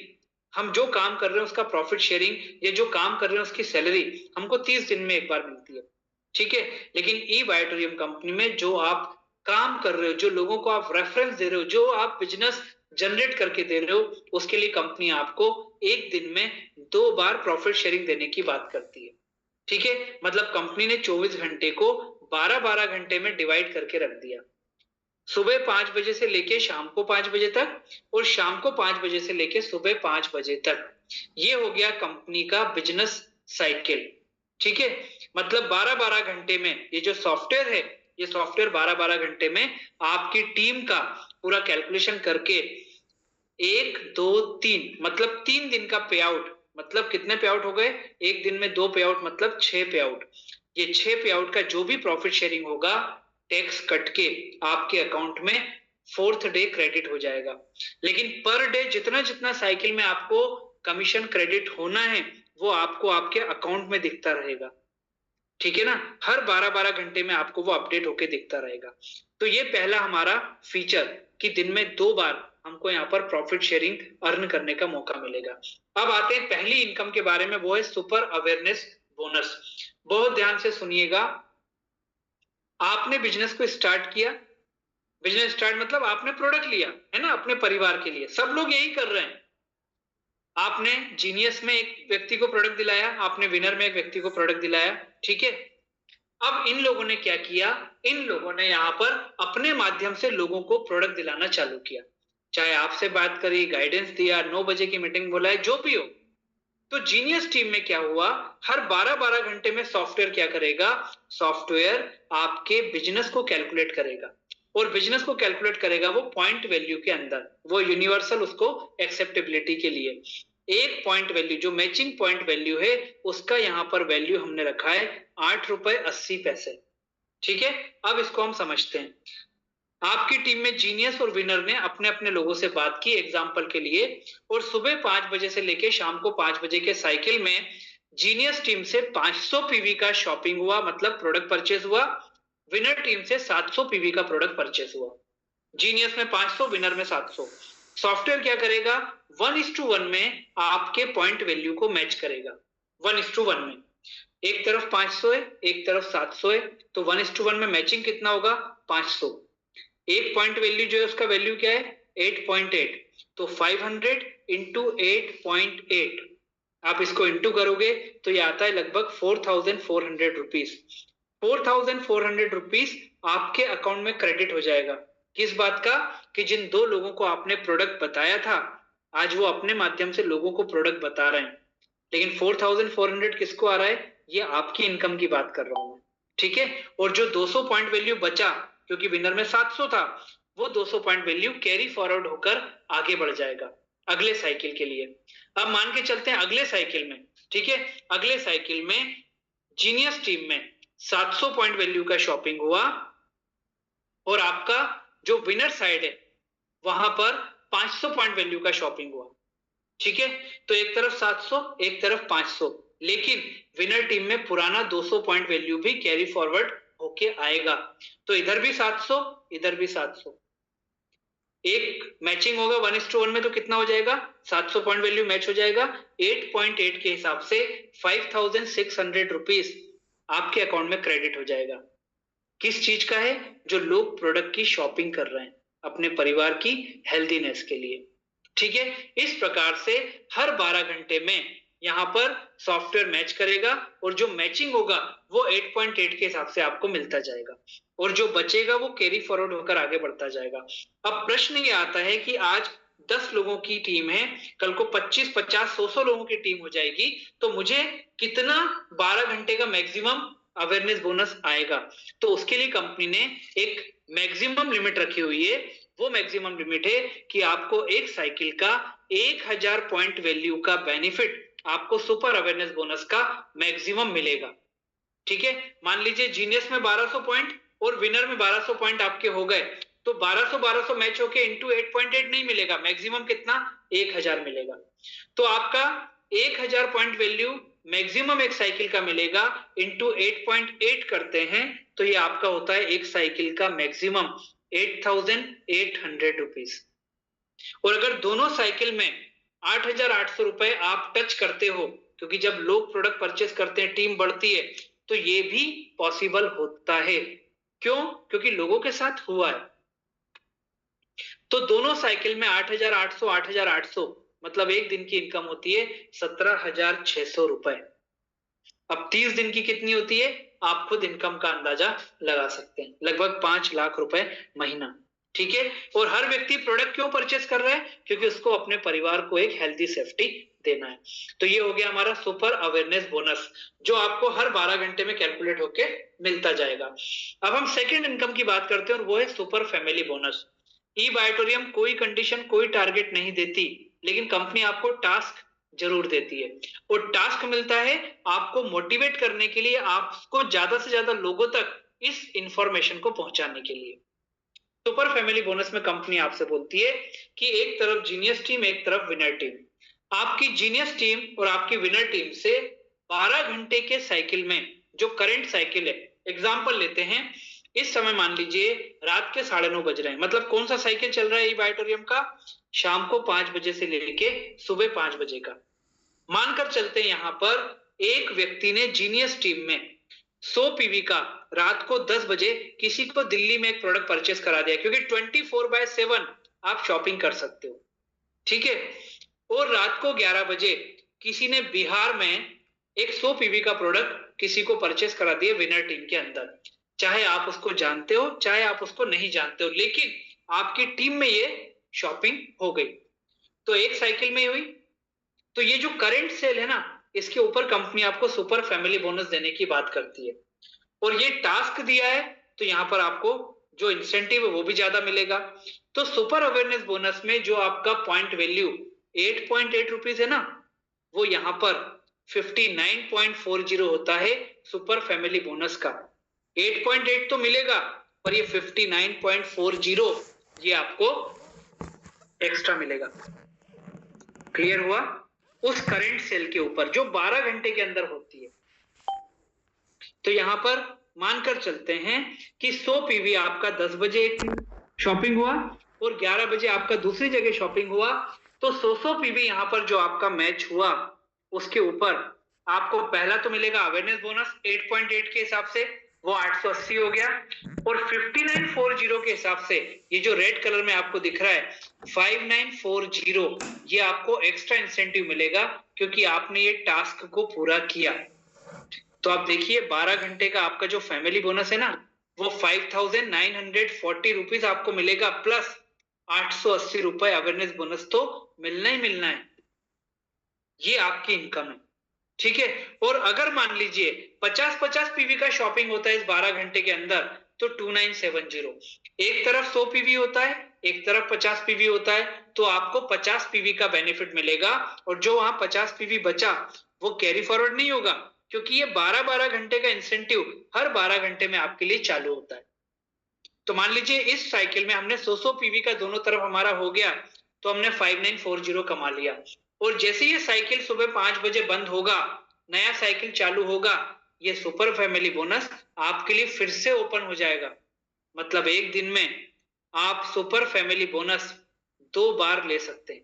हम जो काम कर रहे हैं उसका प्रॉफिट शेयरिंग, ये जो काम कर रहे हैं उसकी सैलरी हमको 30 दिन में एक बार मिलती है, ठीक है। लेकिन ई बायोटोरियम कंपनी में जो आप काम कर रहे हो, जो लोगों को आप रेफरेंस दे रहे हो, जो आप बिजनेस जनरेट करके दे रहे हो, उसके लिए कंपनी आपको एक दिन में 2 बार प्रॉफिट शेयरिंग देने की बात करती है, ठीक है। मतलब कंपनी ने 24 घंटे को 12-12 घंटे में डिवाइड करके रख दिया। सुबह 5 बजे से लेके शाम को 5 बजे तक और शाम को 5 बजे से लेके सुबह 5 बजे तक। ये हो गया कंपनी का बिजनेस साइकिल, ठीक है। मतलब 12-12 घंटे में ये जो सॉफ्टवेयर है, ये सॉफ्टवेयर 12-12 घंटे में आपकी टीम का पूरा कैलकुलेशन करके 1, 2, 3 मतलब 3 दिन का पे आउट, मतलब कितने पे आउट हो गए, एक दिन में 2 पे आउट मतलब 6 पे आउट। ये 6 पे आउट का जो भी प्रॉफिट शेयरिंग होगा टैक्स कट के आपके अकाउंट में 4th डे क्रेडिट हो जाएगा। लेकिन पर डे जितना जितना साइकिल में आपको कमीशन क्रेडिट होना है वो आपको आपके अकाउंट में दिखता रहेगा, ठीक है ना। हर 12-12 घंटे में आपको वो अपडेट होके दिखता रहेगा। तो ये पहला हमारा फीचर कि दिन में 2 बार हमको यहाँ पर प्रॉफिट शेयरिंग अर्न करने का मौका मिलेगा। अब आते हैं पहली इनकम के बारे में, वो है सुपर अवेयरनेस बोनस। बहुत ध्यान से सुनिएगा। आपने बिजनेस को स्टार्ट किया, बिजनेस स्टार्ट मतलब आपने प्रोडक्ट लिया है ना अपने परिवार के लिए, सब लोग यही कर रहे हैं। आपने जीनियस में एक व्यक्ति को प्रोडक्ट दिलाया, आपने विनर में एक व्यक्ति को प्रोडक्ट दिलाया, ठीक है। अब इन लोगों ने क्या किया, इन लोगों ने यहाँ पर अपने माध्यम से लोगों को प्रोडक्ट दिलाना चालू किया, चाहे आपसे बात करी, गाइडेंस दिया, 9 बजे की मीटिंग बुलाई, जो भी हो। तो जीनियस टीम में क्या हुआ, हर 12-12 घंटे में सॉफ्टवेयर क्या करेगा, सॉफ्टवेयर आपके बिजनेस को कैलकुलेट करेगा और बिजनेस को कैलकुलेट करेगा वो पॉइंट वैल्यू के अंदर, वो यूनिवर्सल उसको एक्सेप्टेबिलिटी के लिए एक पॉइंट वैल्यू, जो मैचिंग पॉइंट वैल्यू है उसका यहाँ पर वैल्यू हमने रखा है 8.80 रुपए, ठीक है। अब इसको हम समझते हैं। आपकी टीम में जीनियस और विनर ने अपने अपने लोगों से बात की एग्जाम्पल के लिए, और सुबह 5 बजे से लेके शाम को 5 बजे के साइकिल में जीनियस टीम से 500 पीवी का शॉपिंग हुआ, मतलब प्रोडक्ट परचेज हुआ। विनर टीम से 700 पीवी का प्रोडक्ट परचेज हुआ। जीनियस में 500, विनर में 700। सॉफ्टवेयर क्या करेगा, 1:1 में आपके पॉइंट वैल्यू को मैच करेगा। 1:1 में एक तरफ 500 है, एक तरफ 700 है, तो 1:1 में मैचिंग कितना होगा, 500। एक पॉइंट वैल्यू जो है उसका वैल्यू क्या है, 8.8, तो 500 इंटू 8.8, आप इसको इंटू करोगे तो ये आता है लगभग 4,400 रुपीज। 4,400 रुपीज आपके अकाउंट में क्रेडिट हो जाएगा। किस बात का, कि जिन 2 लोगों को आपने प्रोडक्ट बताया था, आज वो अपने माध्यम से लोगों को प्रोडक्ट बता रहे हैं। लेकिन 4,400 किसको आ रहा है, ये आपकी इनकम की बात कर रहा हूं मैं, ठीक है। और जो 200 पॉइंट वैल्यू बचा, क्योंकि विनर में 700 था, वो 200 पॉइंट वैल्यू कैरी फॉरवर्ड होकर आगे बढ़ जाएगा अगले साइकिल के लिए। अब मान के चलते हैं अगले साइकिल में, ठीक है। अगले साइकिल में जीनियस टीम में 700 पॉइंट वैल्यू का शॉपिंग हुआ और आपका जो विनर साइड है वहां पर 500 पॉइंट वैल्यू का शॉपिंग हुआ, ठीक है। तो एक तरफ 700, एक तरफ 500, लेकिन विनर टीम में पुराना 200 पॉइंट वैल्यू भी कैरी फॉरवर्ड होके आएगा। तो इधर भी 700, इधर भी 700, एक मैचिंग होगा 1:1 में, तो कितना हो जाएगा, 700 पॉइंट वैल्यू मैच हो जाएगा। 8.8 के हिसाब से 5,600 रुपीज आपके अकाउंट में क्रेडिट हो जाएगा। किस चीज का है, जो लोग प्रोडक्ट की शॉपिंग कर रहे हैं अपने परिवार की हेल्दीनेस के लिए, ठीक है। इस प्रकार से हर 12 घंटे में यहाँ पर सॉफ्टवेयर मैच करेगा और जो मैचिंग होगा वो 8.8 के हिसाब से आपको मिलता जाएगा और जो बचेगा वो कैरी फॉरवर्ड होकर आगे बढ़ता जाएगा। अब प्रश्न ये आता है कि आज 10 लोगों की टीम है, कल को 25, 50, 100 लोगों की टीम हो जाएगी, तो मुझे कितना 12 घंटे का मैक्सिमम अवेयरनेस बोनस आएगा। तो उसके लिए कंपनी ने एक मैक्सिमम लिमिट रखी हुई है। वो मैक्सिमम लिमिट है कि आपको एक साइकिल का 1000 पॉइंट वैल्यू का बेनिफिट आपको सुपर अवेयरनेस बोनस का मैक्सिमम मिलेगा, ठीक है। मान लीजिए जीनियस में 1200 पॉइंट, और विनर में 1200 पॉइंट आपके हो गए, तो 1200 मैच होके इंटू 8.8 नहीं मिलेगा, मैक्सिमम कितना 1000 मिलेगा। तो आपका 1000 पॉइंट वैल्यू मैक्सिमम एक साइकिल का मिलेगा, इंटू 8.8 करते हैं तो ये आपका होता है एक साइकिल का मैक्सिमम 8800 रुपीज। और अगर दोनों साइकिल में 8800 रुपए आप टच करते हो, क्योंकि जब लोग प्रोडक्ट परचेस करते हैं टीम बढ़ती है, तो ये भी पॉसिबल होता है। क्यों? क्योंकि लोगों के साथ हुआ है। तो दोनों साइकिल में 8800 मतलब एक दिन की इनकम होती है 17600 रुपए। अब 30 दिन की कितनी होती है आप खुद इनकम का अंदाजा लगा सकते हैं, लगभग 5 लाख रुपए महीना। ठीक है, और हर व्यक्ति प्रोडक्ट क्यों परचेस कर रहा है? क्योंकि उसको अपने परिवार को एक हेल्दी सेफ्टी देना है। तो ये हो गया हमारा सुपर अवेयरनेस बोनस, जो आपको हर 12 घंटे में कैलकुलेट होके मिलता जाएगा। अब हम सेकंड इनकम की बात करते हैं और वो है सुपर फैमिली बोनस। ई बायोटोरियम कोई कंडीशन कोई टारगेट नहीं देती, लेकिन कंपनी आपको टास्क जरूर देती है, और टास्क मिलता है आपको मोटिवेट करने के लिए, आपको ज्यादा से ज्यादा लोगों तक इस इंफॉर्मेशन को पहुंचाने के लिए। सुपर फैमिली बोनस में कंपनी आपसे बोलती है कि एक तरफ जीनियस टीम, एक तरफ विनर टीम। आपकी जीनियस टीम और आपकी विनर टीम से 12 घंटे के साइकिल में, जो करंट साइकिल है, एग्जांपल लेते हैं, इस समय मान लीजिए रात के 9:30 बज रहे हैं, मतलब कौन सा साइकिल चल रहा है ई बायोटोरियम का? शाम को 5 बजे से लेके सुबह 5 बजे का। मानकर चलते हैं यहां पर एक व्यक्ति ने जीनियस टीम में 100 पीवी का रात को 10 बजे किसी को दिल्ली में एक प्रोडक्ट परचेस करा दिया, क्योंकि 24/7 आप शॉपिंग कर सकते हो। ठीक है, और रात को 11 बजे किसी ने बिहार में एक 100 पीवी का प्रोडक्ट किसी को परचेस करा दिया विनर टीम के अंदर। चाहे आप उसको जानते हो, चाहे आप उसको नहीं जानते हो, लेकिन आपकी टीम में ये शॉपिंग हो गई, तो एक साइकिल में हुई। तो ये जो करंट सेल है ना, इसके ऊपर कंपनी आपको सुपर फैमिली बोनस देने की बात करती है, और ये टास्क दिया है तो यहां पर आपको जो इंसेंटिव है वो भी ज्यादा मिलेगा। तो सुपर अवेयरनेस बोनस में जो आपका पॉइंट वैल्यू 8.8 रुपीज है ना, वो यहां पर 59.40 होता है सुपर फैमिली बोनस का। 8.8 तो मिलेगा, पर ये 59.40 ये आपको एक्स्ट्रा मिलेगा। क्लियर हुआ? उस करंट सेल के ऊपर जो 12 घंटे के अंदर होती है। तो यहां पर मानकर चलते हैं कि 100 पीवी आपका 10 बजे शॉपिंग हुआ और 11 बजे आपका दूसरी जगह शॉपिंग हुआ, तो 100 पीवी यहां पर जो आपका मैच हुआ उसके ऊपर आपको पहला तो मिलेगा अवेयरनेस बोनस 8.8 के हिसाब से, वो 880 हो गया, और 5940 के हिसाब से ये जो रेड कलर में आपको दिख रहा है 5940, ये आपको एक्स्ट्रा इंसेंटिव मिलेगा क्योंकि आपने ये टास्क को पूरा किया। तो आप देखिए 12 घंटे का आपका जो फैमिली बोनस है ना, वो 5940 रुपीज आपको मिलेगा, प्लस 880 रुपए अवेयरनेस बोनस तो मिलना ही मिलना है। ये आपकी इनकम है। ठीक है, और अगर मान लीजिए 50-50 पीवी का शॉपिंग होता है इस 12 घंटे के अंदर, तो 2970, एक तरफ 100 पीवी होता है, एक तरफ 50 पीवी होता है, तो आपको 50 पीवी का बेनिफिट मिलेगा, और जो वहां 50 पीवी बचा वो कैरी फॉरवर्ड नहीं होगा, क्योंकि ये 12-12 घंटे का इंसेंटिव हर 12 घंटे में आपके लिए चालू होता है। तो मान लीजिए इस साइकिल में हमने 100 पीवी का दोनों तरफ हमारा हो गया, तो हमने 5940 कमा लिया, और जैसे ये साइकिल सुबह 5 बजे बंद होगा, नया साइकिल चालू होगा, ये सुपर फैमिली बोनस आपके लिए फिर से ओपन हो जाएगा। मतलब एक दिन में आप सुपर फैमिली बोनस 2 बार ले सकते हैं,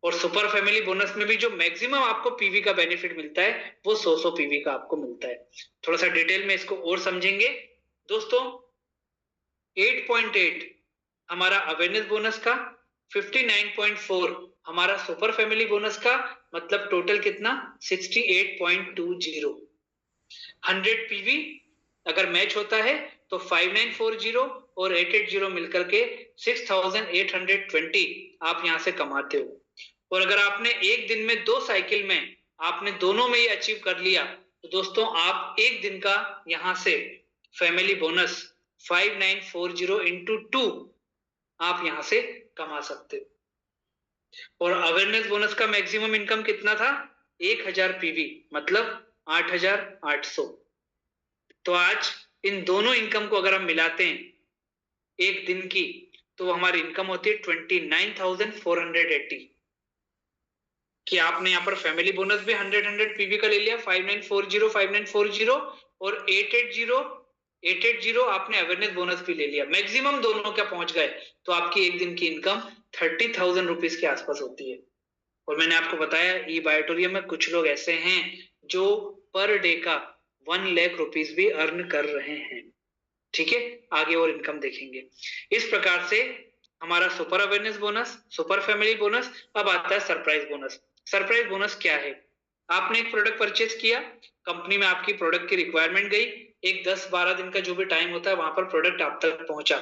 और सुपर फैमिली बोनस में भी जो मैक्सिमम आपको पीवी का बेनिफिट मिलता है वो 100 पीवी का आपको मिलता है। थोड़ा सा डिटेल में इसको और समझेंगे दोस्तों। 8.8 हमारा अवेयरनेस बोनस का, 59.4 हमारा सुपर फैमिली बोनस का, मतलब टोटल कितना 68.20। 100 पीवी अगर मैच होता है तो 5940 और 880 मिलकर के 6820 आप यहां से कमाते हो। और अगर आपने एक दिन में 2 साइकिल में आपने दोनों में ये अचीव कर लिया, तो दोस्तों आप एक दिन का यहां से फैमिली बोनस 5940 इंटू 2 आप यहां से कमा सकते हो। और अवेयरनेस बोनस का मैक्सिमम इनकम कितना था? 1000 पीवी, मतलब 8800। तो आज इन दोनों इनकम को अगर हम मिलाते हैं एक दिन की, तो हमारी इनकम होती है 29,480। कि आपने यहाँ पर फैमिली बोनस भी 100 पीवी का ले लिया, 5940 और 880 आपने अवेयरनेस बोनस भी ले लिया, मैक्सिमम दोनों क्या पहुंच गए, तो आपकी एक दिन की इनकम 30,000 रुपीज के आसपास होती है। और मैंने आपको बताया ई बायोटोरियम में कुछ लोग ऐसे हैं जो पर डे का 1 लाख रुपीज भी अर्न कर रहे हैं। ठीक है, आगे और इनकम देखेंगे। इस प्रकार से हमारा super awareness bonus, super family bonus, अब आता है सरप्राइज बोनस। सरप्राइज बोनस क्या है? आपने एक प्रोडक्ट परचेज किया, कंपनी में आपकी प्रोडक्ट की रिक्वायरमेंट गई, एक 10-12 दिन का जो भी टाइम होता है वहां पर प्रोडक्ट आप तक पहुंचा,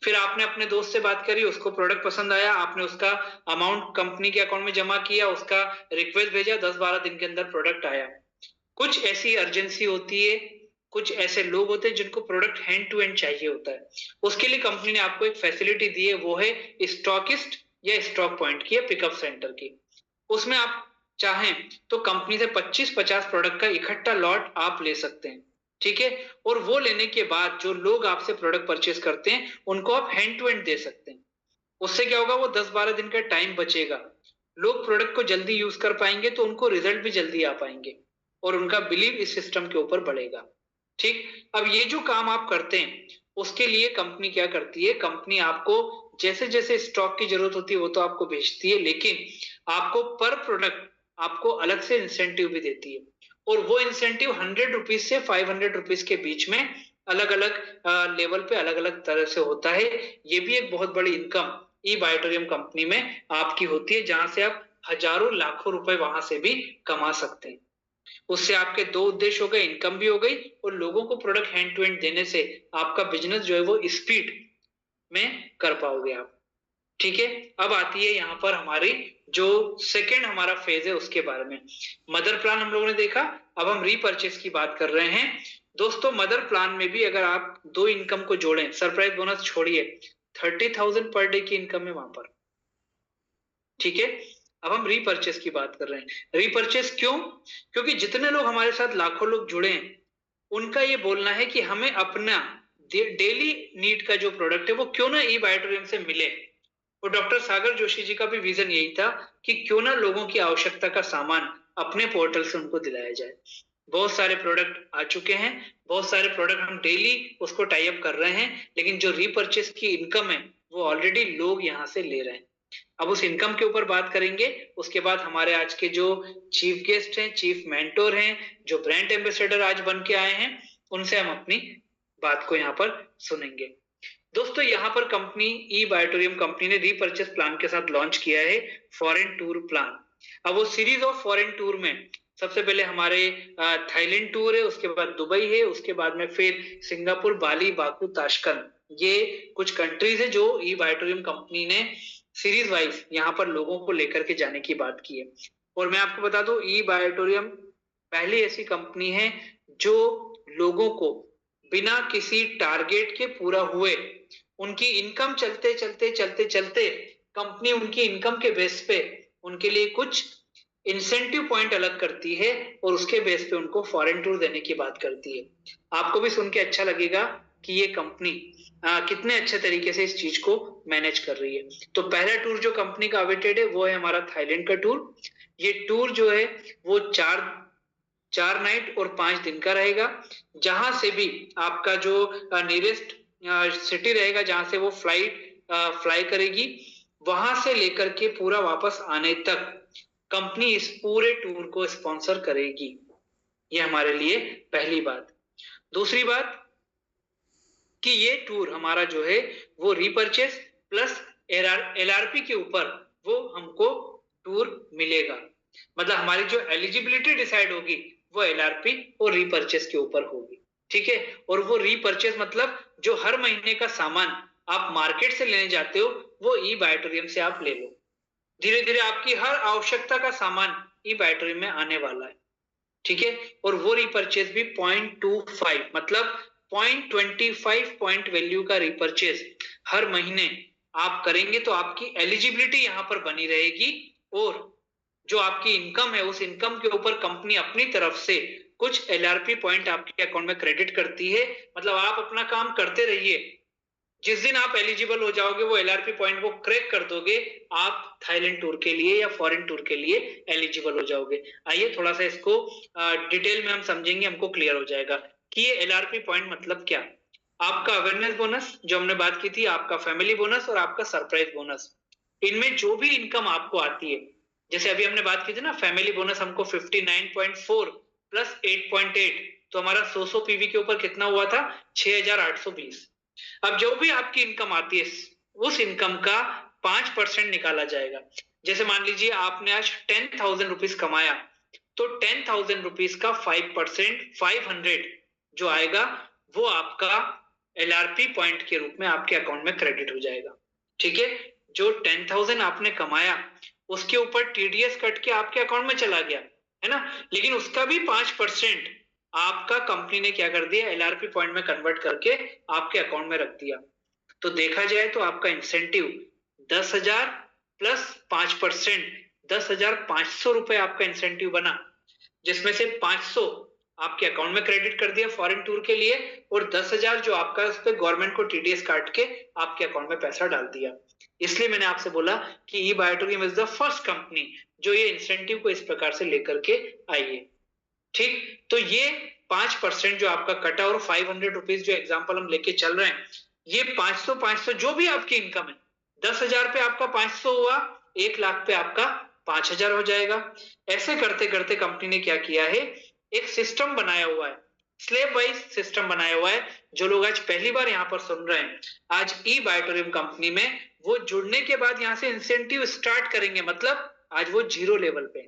फिर आपने अपने दोस्त से बात करी, उसको प्रोडक्ट पसंद आया, आपने उसका अमाउंट कंपनी के अकाउंट में जमा किया, उसका रिक्वेस्ट भेजा, 10-12 दिन के अंदर प्रोडक्ट आया। कुछ ऐसी अर्जेंसी होती है, कुछ ऐसे लोग होते हैं जिनको प्रोडक्ट हैंड टू हैंड चाहिए होता है, उसके लिए कंपनी ने आपको एक फैसिलिटी दी है, वो है स्टॉकिस्ट या स्टॉक पॉइंट की या पिकअप सेंटर की। उसमें आप चाहें तो कंपनी से 25-50 प्रोडक्ट का इकट्ठा लॉट आप ले सकते हैं। ठीक है, और वो लेने के बाद जो लोग आपसे प्रोडक्ट परचेज करते हैं उनको आप हैंड टू हैंड दे सकते हैं। उससे क्या होगा, वो 10-12 दिन का टाइम बचेगा, लोग प्रोडक्ट को जल्दी यूज कर पाएंगे, तो उनको रिजल्ट भी जल्दी आ पाएंगे और उनका बिलीव इस सिस्टम के ऊपर बढ़ेगा। ठीक, अब ये जो काम आप करते हैं उसके लिए कंपनी क्या करती है, कंपनी आपको जैसे जैसे स्टॉक की जरूरत होती है वो तो आपको भेजती है, लेकिन आपको पर प्रोडक्ट आपको अलग से इंसेंटिव भी देती है, और वो इंसेंटिव 100 रुपीज से 500 रुपीज के बीच में अलग अलग लेवल पे अलग अलग तरह से होता है। ये भी एक बहुत बड़ी इनकम ई बायोटोरियम कंपनी में आपकी होती है, जहां से आप हजारों लाखों रुपए वहां से भी कमा सकते हैं। उससे आपके दो उद्देश्य हो गए, इनकम भी हो गई और लोगों को प्रोडक्ट हैंड टू हैंड देने से आपका बिजनेस जो है वो स्पीड में कर पाओगे आप। ठीक है, अब आती है यहाँ पर हमारी जो सेकंड हमारा फेज है उसके बारे में। मदर प्लान हम लोगों ने देखा, अब हम रीपरचेस की बात कर रहे हैं। दोस्तों मदर प्लान में भी अगर आप दो इनकम को जोड़ें, सरप्राइज बोनस छोड़िए, 30,000 पर डे की इनकम है वहां पर। ठीक है, अब हम रीपरचेस की बात कर रहे हैं। रीपरचेस क्यों? क्योंकि जितने लोग हमारे साथ लाखों लोग जुड़े हैं उनका ये बोलना है कि हमें अपना डेली नीड का जो प्रोडक्ट है वो क्यों ना ई बायोटोरियम से मिले। और डॉक्टर सागर जोशी जी का भी विजन यही था कि क्यों ना लोगों की आवश्यकता का सामान अपने पोर्टल से उनको दिलाया जाए। बहुत सारे प्रोडक्ट आ चुके हैं, बहुत सारे प्रोडक्ट हम डेली उसको टाई अप कर रहे हैं, लेकिन जो रीपरचेस की इनकम है वो ऑलरेडी लोग यहाँ से ले रहे हैं। अब उस इनकम के ऊपर बात करेंगे, उसके बाद हमारे आज के जो चीफ गेस्ट हैं, चीफ मेंटोर हैं, जो ब्रांड एम्बेसडर आज बन के आए हैं, उनसे हम अपनी बात को यहाँ पर सुनेंगे। दोस्तों यहाँ पर कंपनी ई बायोटोरियम कंपनी ने रीपरचेस प्लान के साथ लॉन्च किया है फॉरेन टूर प्लान। अब वो सीरीज ऑफ फॉरेन टूर में सबसे पहले हमारे थाईलैंड टूर है, उसके बाद दुबई है, उसके बाद में फिर सिंगापुर, बाली, बाकू, ताशकंद, ये कुछ कंट्रीज है जो ई बायोटोरियम कंपनी ने सीरीज वाइज यहाँ पर लोगों को लेकर के जाने की बात की है। और मैं आपको बता दूं, ई बायोटोरियम पहली ऐसी कंपनी है जो लोगों को बिना किसी टारगेट के पूरा हुए, उनकी इनकम चलते चलते चलते चलते कंपनी उनकी इनकम के बेस पे उनके लिए कुछ इंसेंटिव पॉइंट अलग करती है और उसके बेस पे उनको फॉरेन टूर देने की बात करती है। आपको भी सुन के अच्छा लगेगा कि ये कंपनी कितने अच्छे तरीके से इस चीज को मैनेज कर रही है। तो पहला टूर जो कंपनी का अवेटेड है वो है हमारा थाईलैंड का टूर। ये टूर जो है वो 4 नाइट और 5 दिन का रहेगा, जहां से भी आपका जो नियरेस्ट सिटी रहेगा जहां से वो फ्लाई करेगी, वहां से लेकर के पूरा वापस आने तक कंपनी इस पूरे टूर को स्पॉन्सर करेगी। ये हमारे लिए पहली बात। दूसरी बात कि ये टूर हमारा जो है वो रीपरचेस प्लस एलआरपी के ऊपर वो हमको टूर मिलेगा। मतलब हमारी जो एलिजिबिलिटी डिसाइड होगी वो एलआरपी और रीपरचेस के ऊपर होगी। ठीक है, और वो रीपरचेस मतलब जो हर महीने का सामान आप मार्केट से लेने जाते हो वो ई बायोटोरियम से आप ले लो। धीरे धीरे आपकी हर आवश्यकता का सामान ई बायोटोरियम में आने वाला है। ठीक है, और वो रीपरचेस भी 0.25 मतलब 0.25 पॉइंट वैल्यू का रीपरचेस हर महीने आप करेंगे तो आपकी एलिजिबिलिटी यहाँ पर बनी रहेगी, और जो आपकी इनकम है उस इनकम के ऊपर कंपनी अपनी तरफ से कुछ LRP पॉइंट आपके अकाउंट में क्रेडिट करती है। मतलब आप अपना काम करते रहिए, जिस दिन आप एलिजिबल हो जाओगे वो LRP पॉइंट को क्रैक कर दोगे, आप थाईलैंड टूर के लिए या फॉरेन टूर के लिए एलिजिबल हो जाओगे। आइए थोड़ा सा इसको डिटेल में हम समझेंगे, हमको क्लियर हो जाएगा कि ये LRP पॉइंट मतलब क्या। आपका अवेयरनेस बोनस जो हमने बात की थी, आपका फैमिली बोनस और आपका सरप्राइज बोनस, इनमें जो भी इनकम आपको आती है, जैसे अभी हमने बात की थी ना, फैमिली बोनस हमको 59.4 प्लस 8.8, तो हमारा 100 पीवी के ऊपर कितना हुआ था, 6,820। अब जो भी आपकी इनकम आती है उस इनकम का 5% निकाला जाएगा। जैसे मान लीजिए आपने आज 10,000 रुपीज कमाया, तो 10,000 रुपीज का 5% 500 जो आएगा वो आपका LRP पॉइंट के रूप में आपके अकाउंट में क्रेडिट हो जाएगा। ठीक है, जो 10,000 आपने कमाया उसके ऊपर TDS कट के आपके अकाउंट में चला गया है ना, लेकिन उसका भी 5% आपका कंपनी ने क्या कर दिया, LRP पॉइंट में कन्वर्ट करके आपके अकाउंट में रख दिया। तो देखा जाए तो आपका इंसेंटिव 10,000 प्लस 5%, 10,500 रुपए आपका इंसेंटिव बना, जिसमें से 500 आपके अकाउंट में क्रेडिट कर दिया फॉरेन टूर के लिए, और 10,000 जो आपका उस पर गवर्नमेंट को TDS काट के आपके अकाउंट में पैसा डाल दिया। इसलिए मैंने आपसे बोला कि ई बायोटोरियम इज द फर्स्ट कंपनी जो ये इंसेंटिव को इस प्रकार से लेकर के आई है। ठीक, तो ये 5% जो आपका कटा और 500 रुपीज जो एग्जाम्पल हम लेके चल रहे हैं, ये 500 जो भी आपकी इनकम है, 10,000 पे आपका 500 हुआ, 1 लाख पे आपका 5,000 हो जाएगा। ऐसे करते करते कंपनी ने क्या किया है, एक सिस्टम बनाया हुआ है, स्लेब वाइज सिस्टम बनाया हुआ है। जो लोग आज पहली बार यहाँ पर सुन रहे हैं, आज ई बायोटोरियम कंपनी में, वो जुड़ने के बाद यहाँ से इंसेंटिव स्टार्ट करेंगे, मतलब आज वो 0 लेवल पे।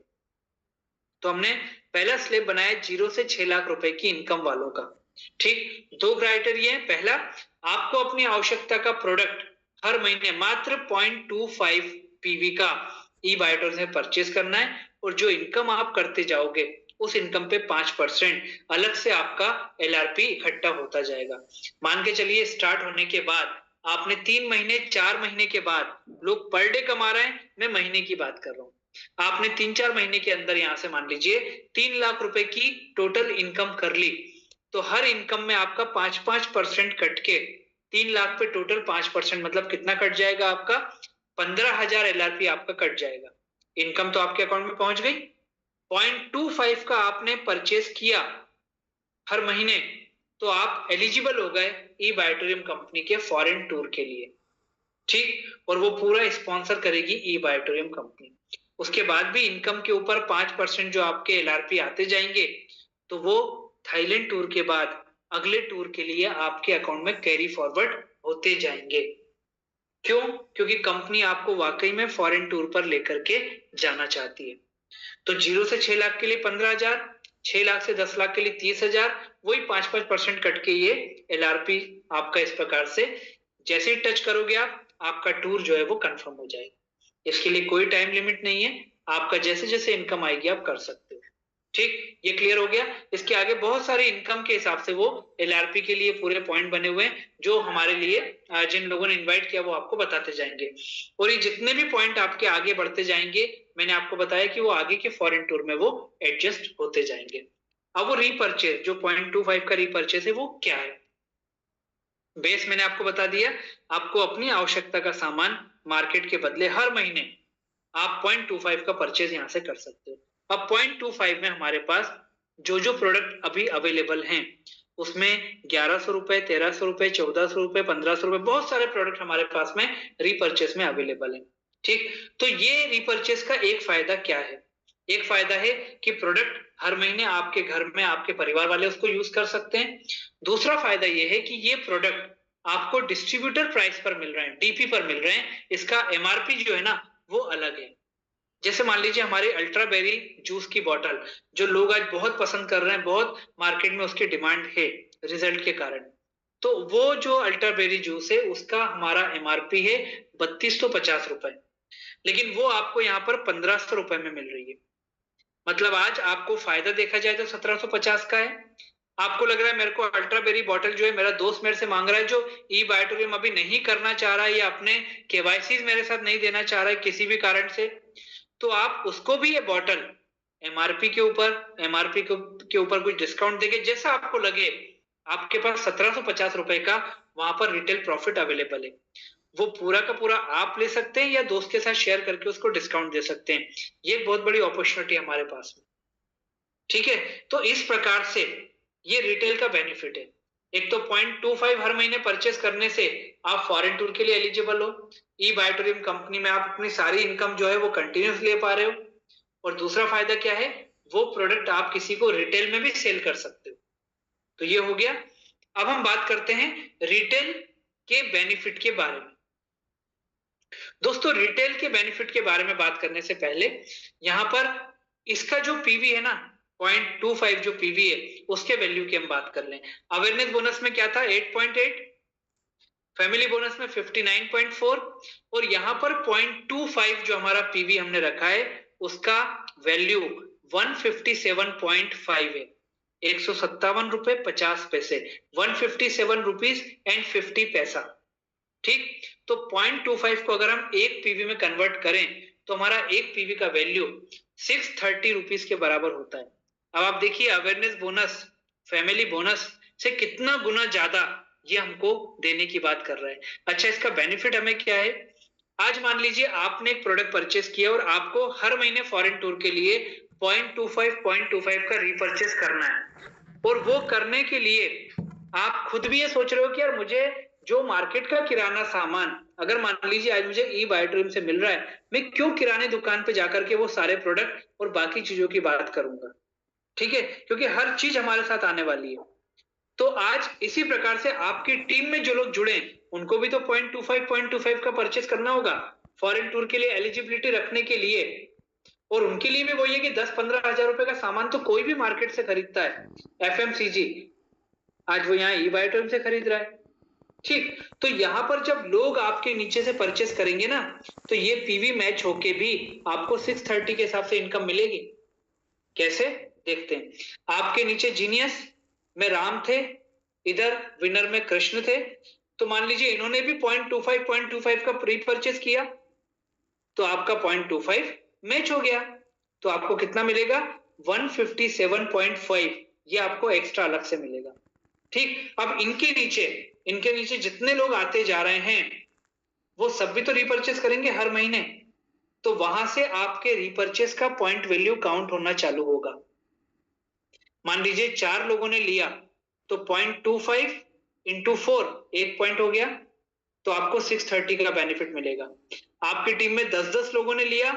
तो हमने पहला स्लेब बनाया 0 से 6 लाख रुपए की इनकम वालों का। ठीक, 2 क्राइटेरिया है। पहला, आपको अपनी आवश्यकता का प्रोडक्ट हर महीने मात्र 0.25 पीवी का ई बायोटोरियम से परचेज करना है, और जो इनकम आप करते जाओगे उस इनकम पे 5% अलग से आपका LRP इकट्ठा होता जाएगा। मान के चलिए स्टार्ट होने के बाद आपने 3 महीने 4 महीने के बाद, लोग पर डे कमा रहे हैं, मैं महीने की बात कर रहा हूँ, आपने 3-4 महीने के अंदर यहां से मान लीजिए 3 लाख रुपए की टोटल इनकम कर ली, तो हर इनकम में आपका 5-5% कट के 3 लाख पे टोटल 5% मतलब कितना कट जाएगा आपका, 15,000 LRP आपका कट जाएगा। इनकम तो आपके अकाउंट में पहुंच गई। 0.25 का आपने परचेस किया हर महीने, तो आप एलिजिबल हो गए ई बायोटोरियम कंपनी के फॉरेन टूर के लिए। ठीक, और वो पूरा स्पॉन्सर करेगी ई बायोटोरियम कंपनी। उसके बाद भी इनकम के ऊपर 5% जो आपके LRP आते जाएंगे, तो वो थाईलैंड टूर के बाद अगले टूर के लिए आपके अकाउंट में कैरी फॉरवर्ड होते जाएंगे। क्यों? क्योंकि कंपनी आपको वाकई में फॉरेन टूर पर लेकर के जाना चाहती है। तो 0 से 6 लाख के लिए 15,000, 6 लाख से 10 लाख के लिए 30,000, वही 5-5% कट के ये LRP आपका इस प्रकार से जैसे ही टच करोगे आप, आपका टूर जो है वो कंफर्म हो जाएगा। इसके लिए कोई टाइम लिमिट नहीं है, आपका जैसे जैसे इनकम आएगी आप कर सकते हो। ठीक, ये क्लियर हो गया। इसके आगे बहुत सारे इनकम के हिसाब से वो LRP के लिए पूरे पॉइंट बने हुए हैं, जो हमारे लिए जिन लोगों ने इनवाइट किया वो आपको बताते जाएंगे। और ये जितने भी पॉइंट आपके आगे बढ़ते जाएंगे, मैंने आपको बताया कि वो आगे के फॉरेन टूर में वो एडजस्ट होते जाएंगे। अब वो रीपर्चेज जो 0.25 का रीपर्चेज है वो क्या है। बेस मैंने आपको बता दिया, आपको अपनी आवश्यकता का सामान मार्केट के बदले हर महीने आप 0.25 का परचेज यहां से कर सकते हो। अब 0.25 में हमारे पास जो जो प्रोडक्ट अभी अवेलेबल हैं, उसमें 1,100 रुपए, 1,300 रुपए, 1,400 रुपए, 1,500 रुपए, बहुत सारे प्रोडक्ट हमारे पास में रीपर्चेज में अवेलेबल है। ठीक, तो ये रीपर्चेज का एक फायदा क्या है, एक फायदा है कि प्रोडक्ट हर महीने आपके घर में आपके परिवार वाले उसको यूज कर सकते हैं। दूसरा फायदा ये है कि ये प्रोडक्ट आपको डिस्ट्रीब्यूटर प्राइस पर मिल रहे हैं, DP पर मिल रहे हैं, इसका MRP जो है ना वो अलग है। जैसे मान लीजिए हमारे अल्ट्रा बेरी जूस की बोतल जो लोग आज बहुत पसंद कर रहे हैं, बहुत मार्केट में उसकी डिमांड है रिजल्ट के कारण, तो वो जो अल्ट्रा बेरी जूस है उसका हमारा MRP है 3250 रुपए, लेकिन वो आपको यहाँ पर 1,500 रुपए में मिल रही है। मतलब आज आपको फायदा देखा जाए तो 1750 का है। आपको लग रहा है मेरे को अल्ट्रा बेरी बॉटल जो है, मेरा दोस्त मेरे से मांग रहा है जो ई बायोटोरियम अभी नहीं करना चाह रहा है या अपने KYC मेरे साथ नहीं देना चाह रहा है किसी भी कारण से, तो आप उसको भी ये बॉटल एमआरपी के ऊपर कुछ डिस्काउंट देके, जैसा आपको लगे, आपके पास 1750 रुपए का वहां पर रिटेल प्रॉफिट अवेलेबल है, वो पूरा का पूरा आप ले सकते हैं या दोस्त के साथ शेयर करके उसको डिस्काउंट दे सकते हैं। ये एक बहुत बड़ी अपॉर्चुनिटी हमारे पास में, ठीक है। तो इस प्रकार से ये रिटेल का बेनिफिट है। एक तो 0.25 हर महीने परचेस करने से आप फॉरेन टूर के लिए एलिजिबल हो, ई बायोटोरियम कंपनी में आप अपनी सारी इनकम जो है वो कंटिन्यूस ले पा रहे हो, और दूसरा फायदा क्या है, वो प्रोडक्ट आप किसी को रिटेल में भी सेल कर सकते हो। तो ये हो गया। अब हम बात करते हैं रिटेल के बेनिफिट के बारे में। दोस्तों, रिटेल के बेनिफिट के बारे में बात करने से पहले यहां पर इसका जो पीवी है ना, 0.25 जो पीवी है, उसके वैल्यू की हम बात कर लें। अवेयरनेस बोनस में क्या था, 8.8, फैमिली बोनस में 59.4, और यहां पर 0.25 जो हमारा पीवी हमने रखा है, उसका वैल्यू 157.5 है, 157 रुपए 50 पैसे, 157 रुपीज एंड 50 पैसा, ठीक। तो 0.25 को अगर हम एक पीवी में कन्वर्ट करें तो हमारा एक पीवी का वैल्यू 630 रुपीज के बराबर होता है। अब आप देखिए, अवेयरनेस बोनस फैमिली बोनस से कितना गुना ज्यादा ये हमको देने की बात कर रहा है। अच्छा, इसका बेनिफिट हमें क्या है, आज मान लीजिए आपने एक प्रोडक्ट परचेस किया और आपको हर महीने फॉरेन टूर के लिए 0.25 का रीपरचेस करना है, और वो करने के लिए आप खुद भी ये सोच रहे हो कि यार मुझे जो मार्केट का किराना सामान, अगर मान लीजिए आज मुझे ई बायोटोरियम से मिल रहा है, मैं क्यों किराने दुकान पे जाकर के वो सारे प्रोडक्ट और बाकी चीजों की बात करूंगा, ठीक है, क्योंकि हर चीज हमारे साथ आने वाली है। तो आज इसी प्रकार से आपकी टीम में जो लोग जुड़े, उनको भी तो 0.25 का परचेस करना होगा फॉरेन टूर के लिए एलिजिबिलिटी रखने के लिए, और उनके लिए भी वही है कि 10-15 हजार रुपए का सामान तो कोई भी मार्केट से खरीदता है, एफएमसीजी, आज वो यहाँ ई बायोटोरियम से खरीद रहा है, ठीक। तो यहां पर जब लोग आपके नीचे से परचेस करेंगे ना, तो ये पीवी मैच होके भी आपको 630 के हिसाब से इनकम मिलेगी। कैसे, देखते हैं। आपके नीचे जीनियस में राम थे, इधर विनर में कृष्ण थे, तो मान लीजिए इन्होंने भी 0.25 का प्री परचेस किया, तो आपका 0.25 मैच हो गया, तो आपको कितना मिलेगा, 157.5, ये आपको एक्स्ट्रा अलग से मिलेगा, ठीक। अब इनके नीचे जितने लोग आते जा रहे हैं, वो सब भी तो रीपरचेस करेंगे हर महीने, तो वहां से आपके रीपरचेस का पॉइंट वैल्यू काउंट होना चालू होगा। मान लीजिए 4 लोगों ने लिया, तो 0.25 इंटू 4 1 पॉइंट हो गया, तो आपको 630 का बेनिफिट मिलेगा। आपकी टीम में 10-10 लोगों ने लिया,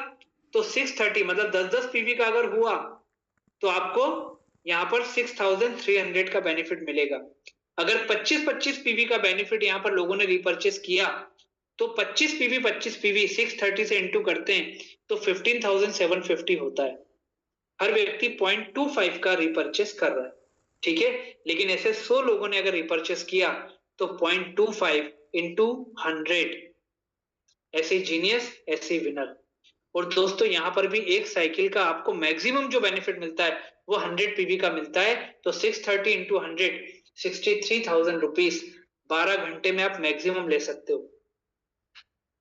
तो 630 मतलब 10-10 पीवी का अगर हुआ, तो आपको यहां पर 6300 का बेनिफिट मिलेगा। अगर 25-25 पीवी का बेनिफिट यहां पर लोगों ने रिपर्चेस किया, तो 25 पीवी 630 से इंटू करते हैं तो 15,750 होता है। हर व्यक्ति 0.25 का रिपर्चेस कर रहा है, ठीक है। लेकिन ऐसे 100 लोगों ने अगर रिपर्चेस किया तो 0.25 इंटू 100, ऐसे जीनियस ऐसे विनर। और दोस्तों, यहां पर भी एक साइकिल का आपको मैक्सिमम जो बेनिफिट मिलता है वो 100 पीवी का मिलता है, तो 630 इंटू 100 63,000 रुपीज 12 घंटे में आप मैक्सिमम ले सकते हो।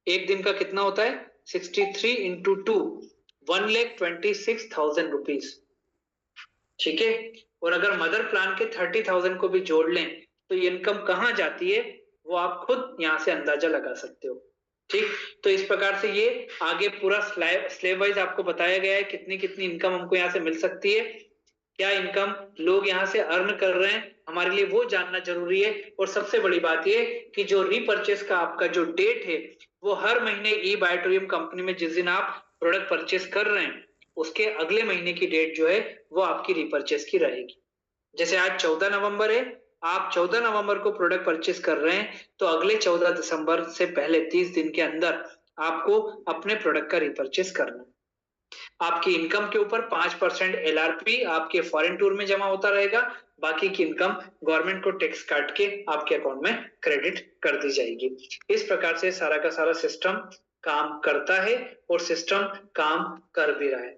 एक दिन का कितना होता है, 63 इंटू 2 1,26,000 रुपीज, ठीक है। और अगर मदर प्लान के 30,000 को भी जोड़ लें तो ये इनकम कहां जाती है वो आप खुद यहां से अंदाजा लगा सकते हो, ठीक। तो इस प्रकार से ये आगे पूरा स्लेब वाइज आपको बताया गया है कितनी कितनी इनकम हमको यहाँ से मिल सकती है, क्या इनकम लोग यहाँ से अर्न कर रहे हैं, हमारे लिए वो जानना जरूरी है। और सबसे बड़ी बात ये कि जो रीपरचेस का आपका जो डेट है, वो हर महीने ई बायोटोरियम कंपनी में जिस दिन आप प्रोडक्ट परचेस कर रहे हैं, उसके अगले महीने की डेट जो है वो आपकी रीपरचेस की रहेगी। जैसे आज 14 नवंबर है, आप 14 नवंबर को प्रोडक्ट परचेस कर रहे हैं, तो अगले 14 दिसंबर से पहले 30 दिन के अंदर आपको अपने प्रोडक्ट का रीपरचेस करना है। आपकी इनकम के ऊपर 5% एलआरपी आपके फॉरेन टूर में जमा होता रहेगा, बाकी की इनकम गवर्नमेंट को टैक्स काट के आपके अकाउंट में क्रेडिट कर दी जाएगी। इस प्रकार से सारा का सारा सिस्टम काम करता है और सिस्टम काम कर भी रहा है।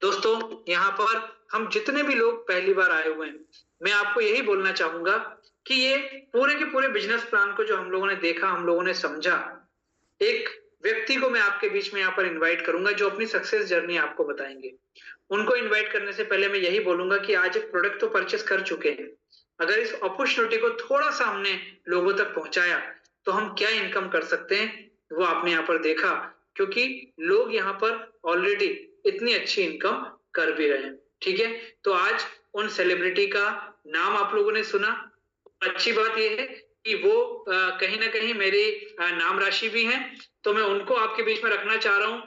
दोस्तों, यहाँ पर हम जितने भी लोग पहली बार आए हुए हैं, मैं आपको यही बोलना चाहूंगा कि ये पूरे के पूरे बिजनेस प्लान को जो हम लोगों ने देखा, हम लोगों ने समझा, एक व्यक्ति को मैं आपके बीच में यहाँ पर इनवाइट करूंगा जो अपनी सक्सेस जर्नी आपको बताएंगे। उनको इनवाइट करने से पहले मैं यही बोलूंगा कि आज एक प्रोडक्ट तो परचेस कर चुके हैं, अगर इस अपॉर्चुनिटी को थोड़ा सा हमने लोगों तक पहुंचाया तो हम क्या इनकम कर सकते हैं वो आपने यहाँ पर देखा, क्योंकि लोग यहाँ पर ऑलरेडी इतनी अच्छी इनकम कर भी रहे हैं। ठीक है, तो आज उन सेलिब्रिटी का नाम आप लोगों ने सुना। अच्छी बात यह है कि वो कहीं ना कहीं मेरी नाम राशि भी हैं, तो मैं उनको आपके बीच में रखना चाह रहा हूं।